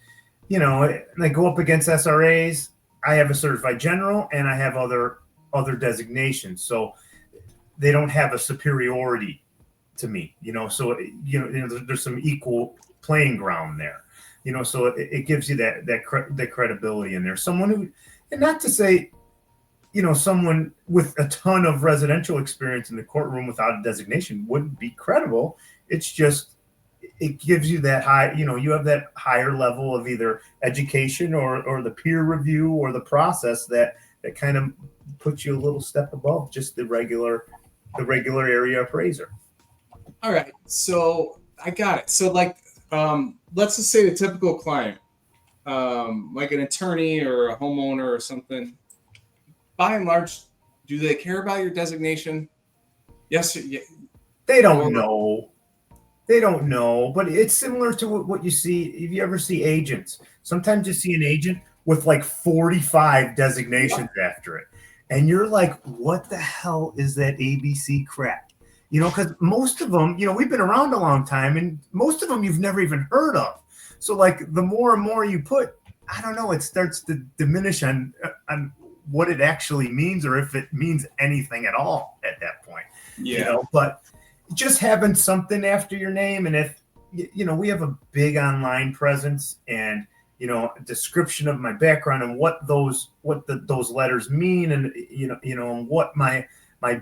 I go up against SRAs. I have a certified general and I have other designations. So they don't have a superiority to me, so, there's some equal playing ground there, so it gives you that credibility in there. Someone who, and not to say, someone with a ton of residential experience in the courtroom without a designation wouldn't be credible. It's just, it gives you that high, you have that higher level of either education or the peer review or the process that kind of puts you a little step above just the regular area appraiser. All right. So I got it. So let's just say the typical client, like an attorney or a homeowner or something, by and large, do they care about your designation? Yes. They don't know. They don't know, but it's similar to what you see. If you ever see agents, sometimes you see an agent with like 45 designations after it. And you're like, what the hell is that ABC crap? Because most of them, we've been around a long time, and most of them you've never even heard of. So like the more and more you put, I don't know, it starts to diminish on what it actually means, or if it means anything at all at that point. But just having something after your name, and if we have a big online presence, and a description of my background and what those letters mean, and and what my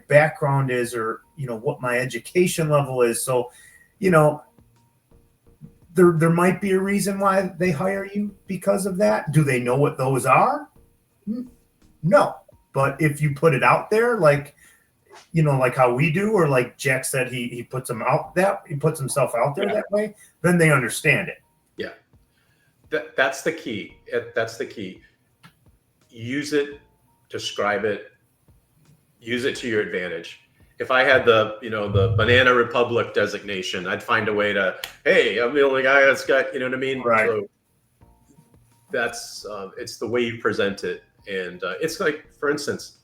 background is, or what my education level is. So there might be a reason why they hire you because of that. Do they know what those are? No. But if you put it out there, like how we do, or like Jack said, he puts himself out there that way, then they understand it. Yeah. That's the key. That's the key. Use it, describe it, use it to your advantage. If I had the Banana Republic designation, I'd find a way to, hey, I'm the only guy that's got, what I mean? Right. So that's, it's the way you present it. And it's like, for instance,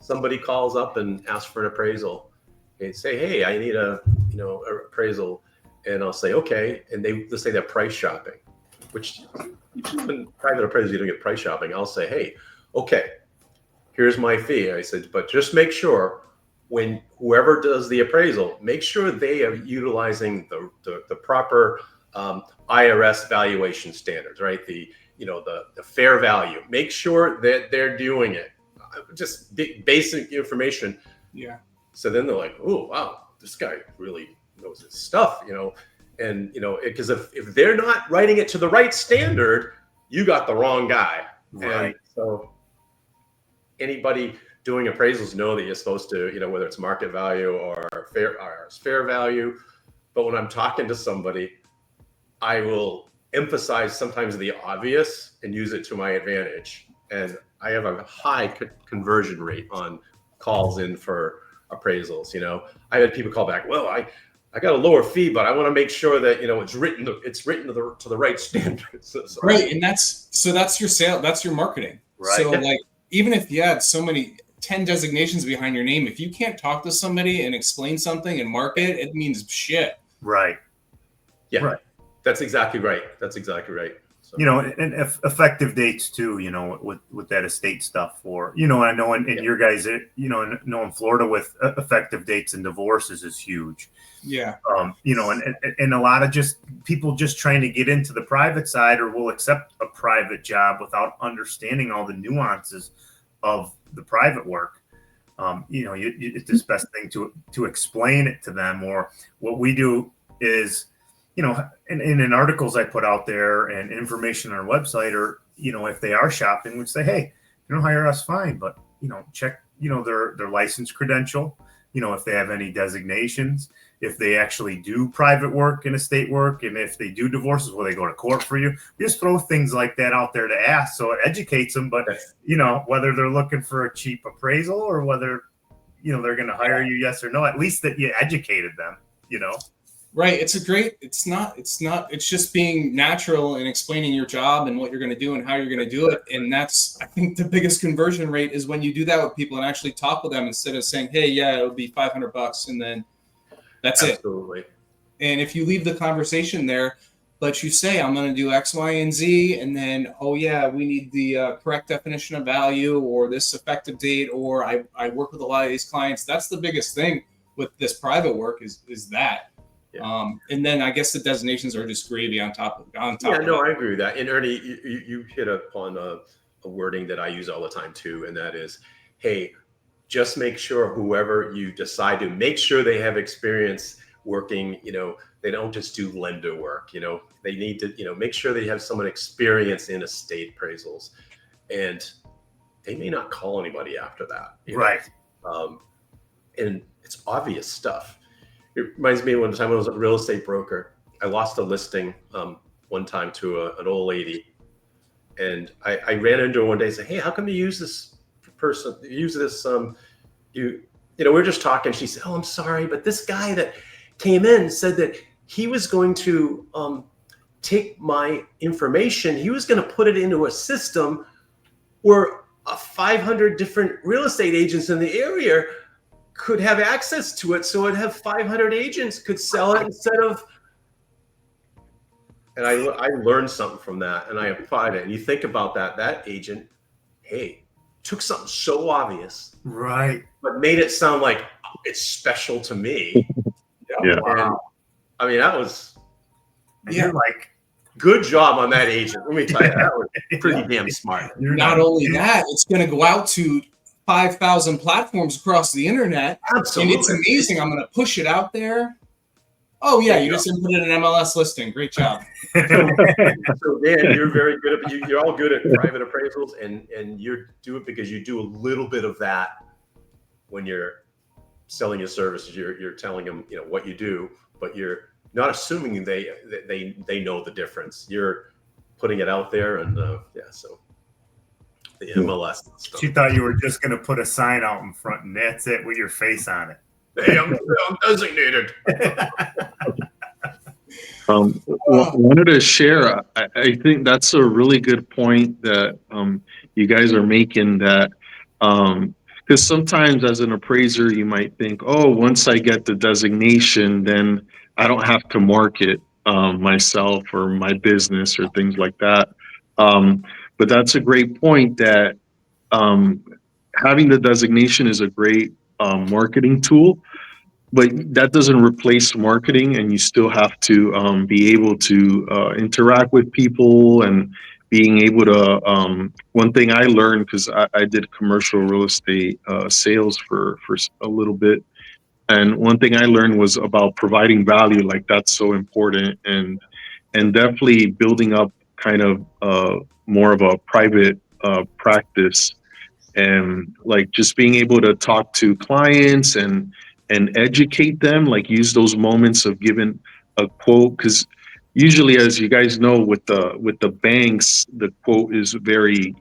somebody calls up and asks for an appraisal. They say, hey, I need a appraisal. And I'll say, okay. And they'll say they're price shopping, which in private appraisals, you don't get price shopping. I'll say, hey, okay, here's my fee. I said, but just make sure when whoever does the appraisal, make sure they are utilizing the proper IRS valuation standards, right? The fair value. Make sure that they're doing it. Just basic information. Yeah. So then they're like, oh wow, this guy really knows his stuff, and because if they're not writing it to the right standard, you got the wrong guy. Right. And so anybody doing appraisals know that you're supposed to, whether it's market value or fair value. But when I'm talking to somebody, I will emphasize sometimes the obvious and use it to my advantage. And I have a high conversion rate on calls in for appraisals. I had people call back, well, I got a lower fee, but I want to make sure that it's written to the right standards. So, right, and that's your sale, that's your marketing. Right. So like, even if you had so many 10 designations behind your name, if you can't talk to somebody and explain something and market, it means shit. Right. Yeah. Right. That's exactly right. So. And effective dates too, with that estate stuff, or, I know in your guys, in Florida with effective dates and divorces is huge. Yeah. And a lot of people just trying to get into the private side, or will accept a private job without understanding all the nuances of the private work. It's the best thing to explain it to them. Or what we do is, in articles I put out there and information on our website, or, if they are shopping, we say, hey, you don't hire us, fine, but, check, their license credential, if they have any designations, if they actually do private work and estate work, and if they do divorces, will they go to court for you? We just throw things like that out there to ask, so it educates them. But, whether they're looking for a cheap appraisal, or whether, they're going to hire you, yes or no, at least that you educated them, Right. It's just being natural and explaining your job and what you're going to do and how you're going to do it. And that's, I think, the biggest conversion rate is when you do that with people and actually talk with them, instead of saying, hey, yeah, it'll be $500 and then that's Absolutely. it. And if you leave the conversation there, but you say, I'm going to do X, Y, and Z, and then, oh yeah, we need the correct definition of value, or this effective date, or I work with a lot of these clients. That's the biggest thing with this private work is that. Yeah. And then I guess the designations are just gravy on top. Yeah, no, I agree with that. And Ernie, you hit upon a wording that I use all the time too, and that is, hey, just make sure whoever you decide to, make sure they have experience working. They don't just do lender work. They need to, make sure they have someone experienced in estate appraisals, and they may not call anybody after that. Right. And it's obvious stuff. It reminds me of one time when I was a real estate broker. I lost a listing one time to an old lady, and I ran into her one day and said, "Hey, how come you use this person? Use this? We're just talking." She said, "Oh, I'm sorry, but this guy that came in said that he was going to take my information. He was going to put it into a system where 500 different real estate agents in the area could have access to it, so it'd have 500 agents could sell it instead of." And I learned something from that, and I applied it. And you think about that agent, hey, took something so obvious, right, but made it sound like it's special to me. Yeah. And I mean, that was you're like, good job on that agent. Let me tell you, that was pretty damn smart. Not only that, it's going to go out to 5,000 platforms across the internet. Absolutely. And it's amazing. I'm going to push it out there. Oh, yeah, you just inputted an MLS listing. Great job. So Dan, you're very good at you're all good at private appraisals, and you do it because you do a little bit of that when you're selling your services. You're telling them, you know, what you do, but you're not assuming they know the difference. You're putting it out there, and so the MLS stuff. She thought you were just going to put a sign out in front, and that's it with your face on it. Hey, I'm designated. Wanted to share. I think that's a really good point that you guys are making. That because sometimes as an appraiser, you might think, oh, once I get the designation, then I don't have to market myself or my business or things like that. But that's a great point. That having the designation is a great marketing tool. But that doesn't replace marketing, and you still have to be able to interact with people and being able to. One thing I learned, because I did commercial real estate sales for a little bit, and one thing I learned was about providing value. Like that's so important, and definitely building up kind of more of a private practice, and like just being able to talk to clients and educate them, like use those moments of giving a quote, because usually, as you guys know, with the banks, the quote is very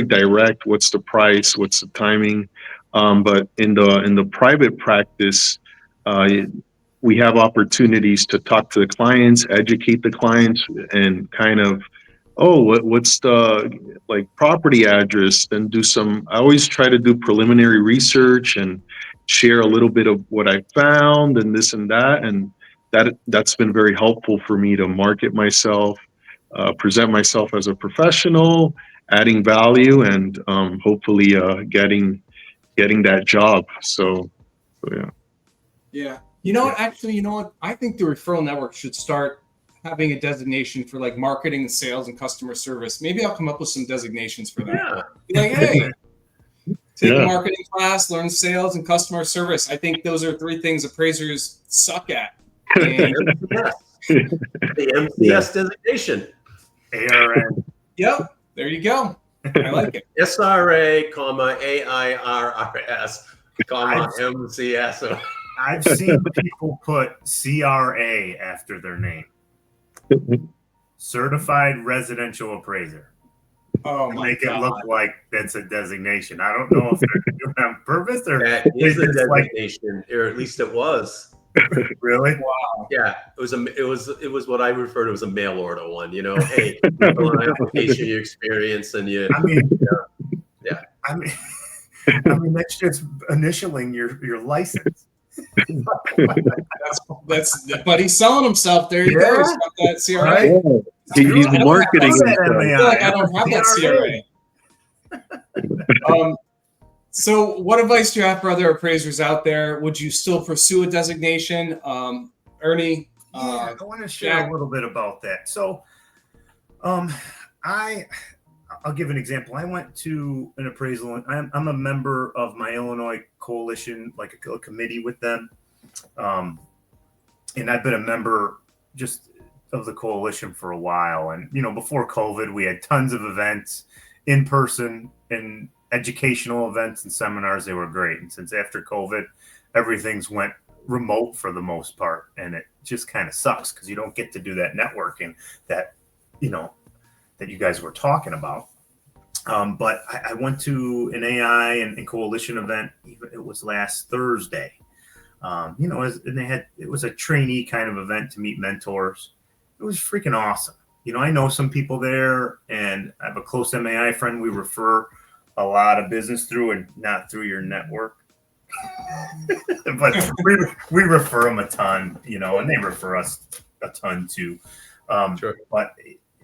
direct. What's the price? What's the timing? But in the private practice, we have opportunities to talk to the clients, educate the clients, and kind of, oh, what's the like property address? Then I always try to do preliminary research and share a little bit of what I found and this and that. And that's been very helpful for me to market myself, present myself as a professional, adding value, and hopefully getting that job. So yeah. Yeah. You know what? Actually, you know what? I think the referral network should start having a designation for like marketing, sales, and customer service. Maybe I'll come up with some designations for that. Yeah. Be like, hey, take a marketing class, learn sales and customer service. I think those are 3 things appraisers suck at. And the MCS designation. ARN. Yep, there you go. I like it. SRA, AI-RRS, MCS. I've seen people put CRA after their name. Certified Residential Appraiser. Oh my Make God. it look like that's a designation. I don't know if they're doing it on purpose or That is a designation, or at least it was. Really? Wow. Yeah, it was what I refer to as a mail order one. You know, hey, you fill out an application, you experience, and you. I mean, that's just initialing your license. That's but he's selling himself. There you go. He's got that CRA. Right. He's marketing that himself. I feel like I don't have that CRA. So what advice do you have for other appraisers out there? Would you still pursue a designation? Ernie? I want to share a little bit about that. So I'll give an example. I went to an appraisal, and I'm a member of my Illinois coalition, like a committee with them. And I've been a member just of the coalition for a while. And, you know, before COVID, we had tons of events in person and educational events and seminars. They were great. And since after COVID, everything's went remote for the most part. And it just kind of sucks because you don't get to do that networking that, you know, that you guys were talking about. But I went to an AI and coalition event. It was last Thursday. You know, and it was a trainee kind of event to meet mentors. It was freaking awesome. You know, I know some people there, and I have a close MAI friend we refer a lot of business through, and not through your network. But we refer them a ton, you know, and they refer us a ton too. Sure. But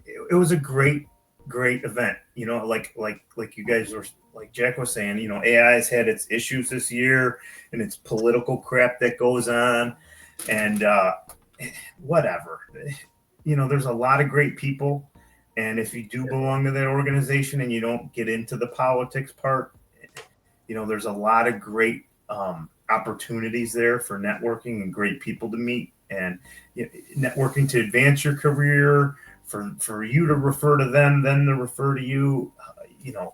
it was a great event. Like you guys were, like Jack was saying, AI has had its issues this year and its political crap that goes on, and whatever. There's a lot of great people, and if you do belong to that organization and you don't get into the politics part, there's a lot of great opportunities there for networking and great people to meet, and networking to advance your career, for you to refer to them, then to refer to you,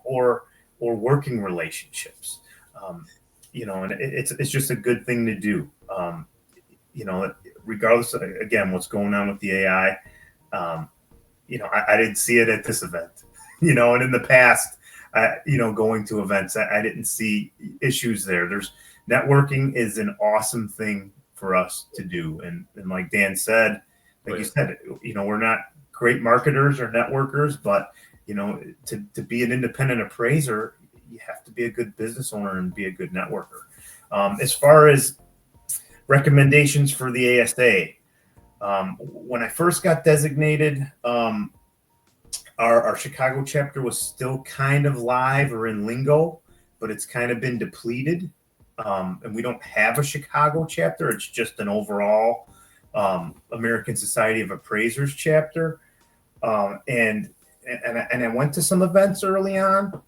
or working relationships, and it's just a good thing to do. Regardless of, again, what's going on with the AI, I didn't see it at this event, and in the past, going to events, I didn't see issues there. Networking is an awesome thing for us to do. And like Dan said, like you said, we're not great marketers or networkers, but, to be an independent appraiser, you have to be a good business owner and be a good networker. As far as recommendations for the ASA, when I first got designated, our Chicago chapter was still kind of live or in lingo, but it's kind of been depleted. And we don't have a Chicago chapter. It's just an overall American Society of Appraisers chapter. And I went to some events early on,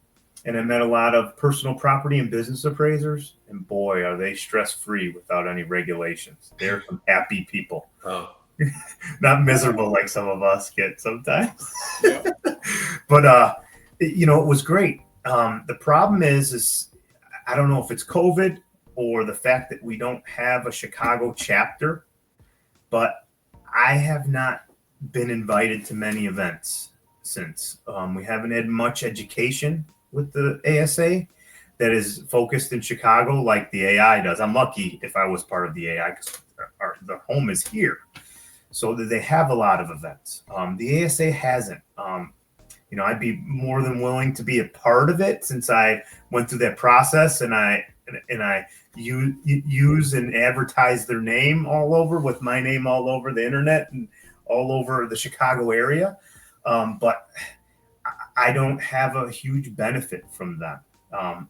and I met a lot of personal property and business appraisers. And boy, are they stress-free without any regulations. They're some happy people. Oh. Not miserable like some of us get sometimes. Yeah. But, it was great. The problem is I don't know if it's COVID or the fact that we don't have a Chicago chapter, but I have not been invited to many events since. We haven't had much education with the ASA that is focused in Chicago like the AI does. I'm lucky if I was part of the AI because the home is here. So that they have a lot of events. The ASA hasn't. I'd be more than willing to be a part of it since I went through that process, and I use and advertise their name all over, with my name all over the internet and all over the Chicago area. But I don't have a huge benefit from them.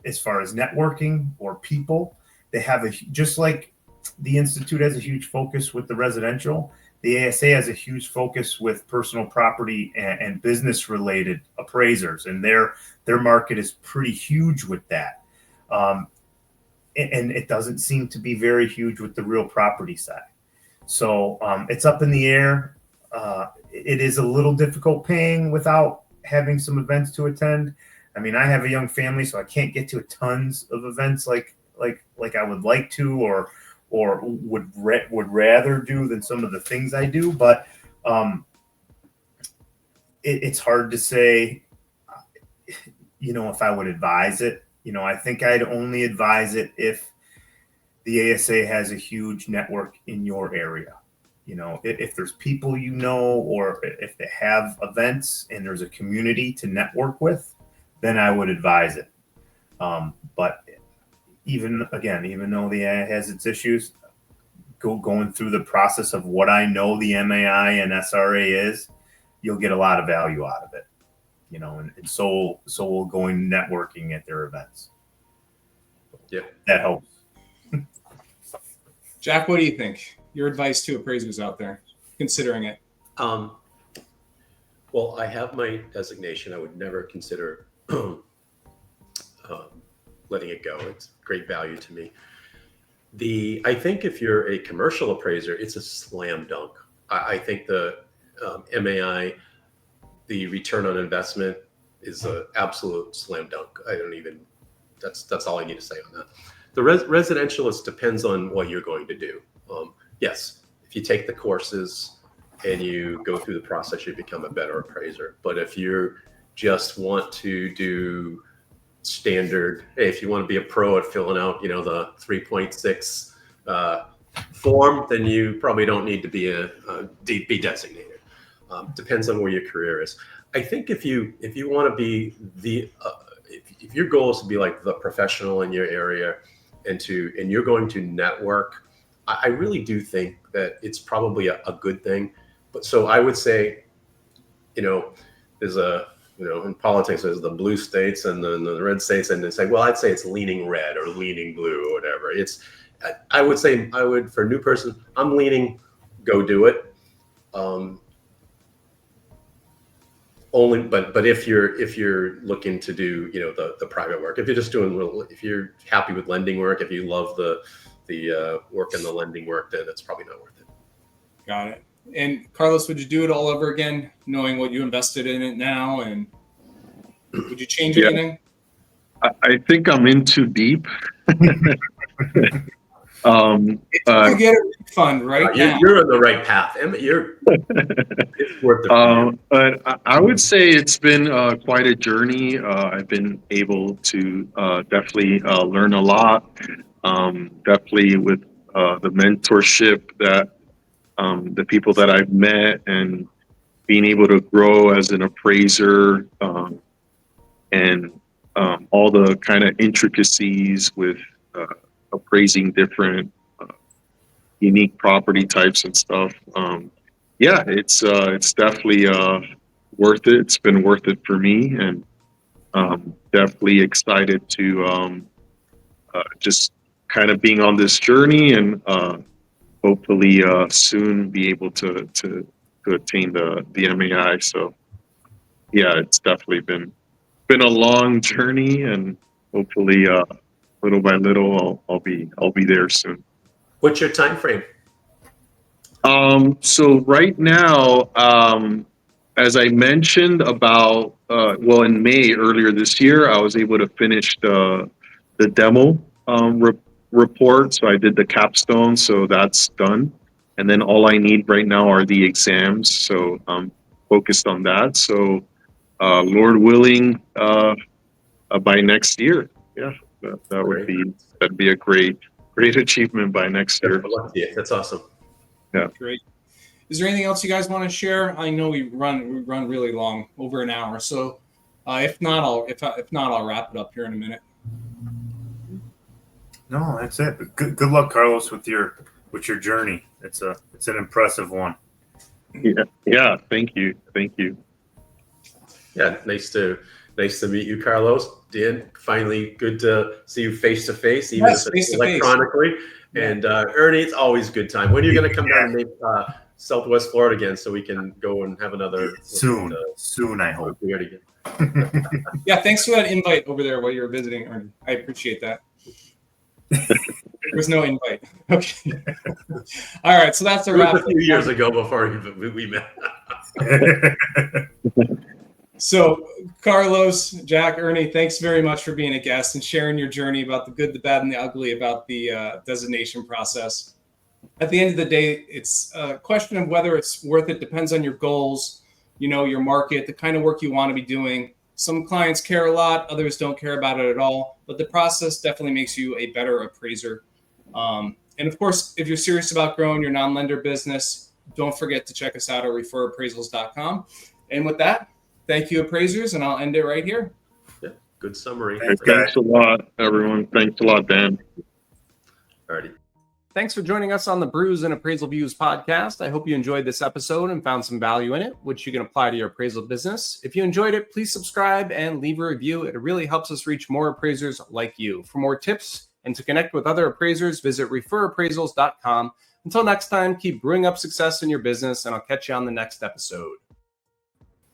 As far as networking or people, they have just like the Institute has a huge focus with the residential. The ASA has a huge focus with personal property and business related appraisers, and their market is pretty huge with that. And it doesn't seem to be very huge with the real property side. So it's up in the air. It is a little difficult paying without having some events to attend. I mean, I have a young family, so I can't get to tons of events like I would like to, or would rather do than some of the things I do. But it's hard to say, if I would advise it. I think I'd only advise it if the ASA has a huge network in your area. If there's people, or if they have events and there's a community to network with, then I would advise it. But even though the AI has its issues, going through the process of what I know the MAI and SRA is, you'll get a lot of value out of it, and so will going networking at their events. Yeah, that helps. Jack, what do you think? Your advice to appraisers out there considering it? Well, I have my designation. I would never consider letting it go. It's great value to me. I think if you're a commercial appraiser, it's a slam dunk. I think the MAI, the return on investment, is an absolute slam dunk. That's all I need to say on that. The residentialist depends on what you're going to do. Yes, if you take the courses and you go through the process, you become a better appraiser. But if you just want to do standard, hey, if you want to be a pro at filling out, the 3.6 form, then you probably don't need to be designated. Depends on where your career is. I think if you want to be if your goal is to be like the professional in your area and you're going to network, I really do think that it's probably a good thing. So I would say, there's in politics, there's the blue states and the red states, and they say, well, I'd say it's leaning red or leaning blue or whatever. I would say, for a new person, I'm leaning, go do it. Only, but if you're looking to do, the private work, if you're just doing if you're happy with lending work, if you love the work and the lending work, then it's probably not worth it. Got it. And Carlos, would you do it all over again, knowing what you invested in it now? And would you change anything? I think I'm in too deep. If you get a refund right now. You're on the right path. It's worth it. But I would say it's been quite a journey. I've been able to definitely learn a lot. Definitely with the mentorship that the people that I've met, and being able to grow as an appraiser, and all the kind of intricacies with appraising different unique property types and stuff. It's definitely worth it. It's been worth it for me, and definitely excited to just kind of being on this journey, and hopefully soon be able to attain the MAI. So it's definitely been a long journey, and hopefully little by little I'll be there soon. What's your time frame? So right now, as I mentioned about, in May earlier this year, I was able to finish the demo report. So I did the capstone, so that's done. And then all I need right now are the exams. So I'm focused on that. So Lord willing, by next year, that'd be a great achievement by next year. That's awesome. Yeah. Great. Is there anything else you guys want to share? I know we run really long, over an hour. So if not, I'll wrap it up here in a minute. No, that's it. But good luck, Carlos, with your journey. It's an impressive one. Yeah. Thank you. Yeah, nice to meet you, Carlos. Dan, finally good to see you face to face, even if it's electronically. And Ernie, it's always a good time. When are you going to come down to Southwest Florida again, so we can go and have another soon? I hope. Yeah, thanks for that invite over there while you were visiting, Ernie. I appreciate that. There was no invite. Okay. All right, so that's a wrap. A few years ago, before we met. So, Carlos, Jack, Ernie, thanks very much for being a guest and sharing your journey about the good, the bad, and the ugly about the designation process. At the end of the day, it's a question of whether it's worth it. Depends on your goals, your market, the kind of work you want to be doing. Some clients care a lot, others don't care about it at all, but the process definitely makes you a better appraiser. And of course, if you're serious about growing your non-lender business, don't forget to check us out at referappraisals.com. And with that, thank you, appraisers, and I'll end it right here. Yeah, good summary. Thanks a lot, everyone. Thanks a lot, Dan. Alrighty. Thanks for joining us on the Brews and Appraisal Views podcast. I hope you enjoyed this episode and found some value in it, which you can apply to your appraisal business. If you enjoyed it, please subscribe and leave a review. It really helps us reach more appraisers like you. For more tips and to connect with other appraisers, visit referappraisals.com. Until next time, keep brewing up success in your business, and I'll catch you on the next episode.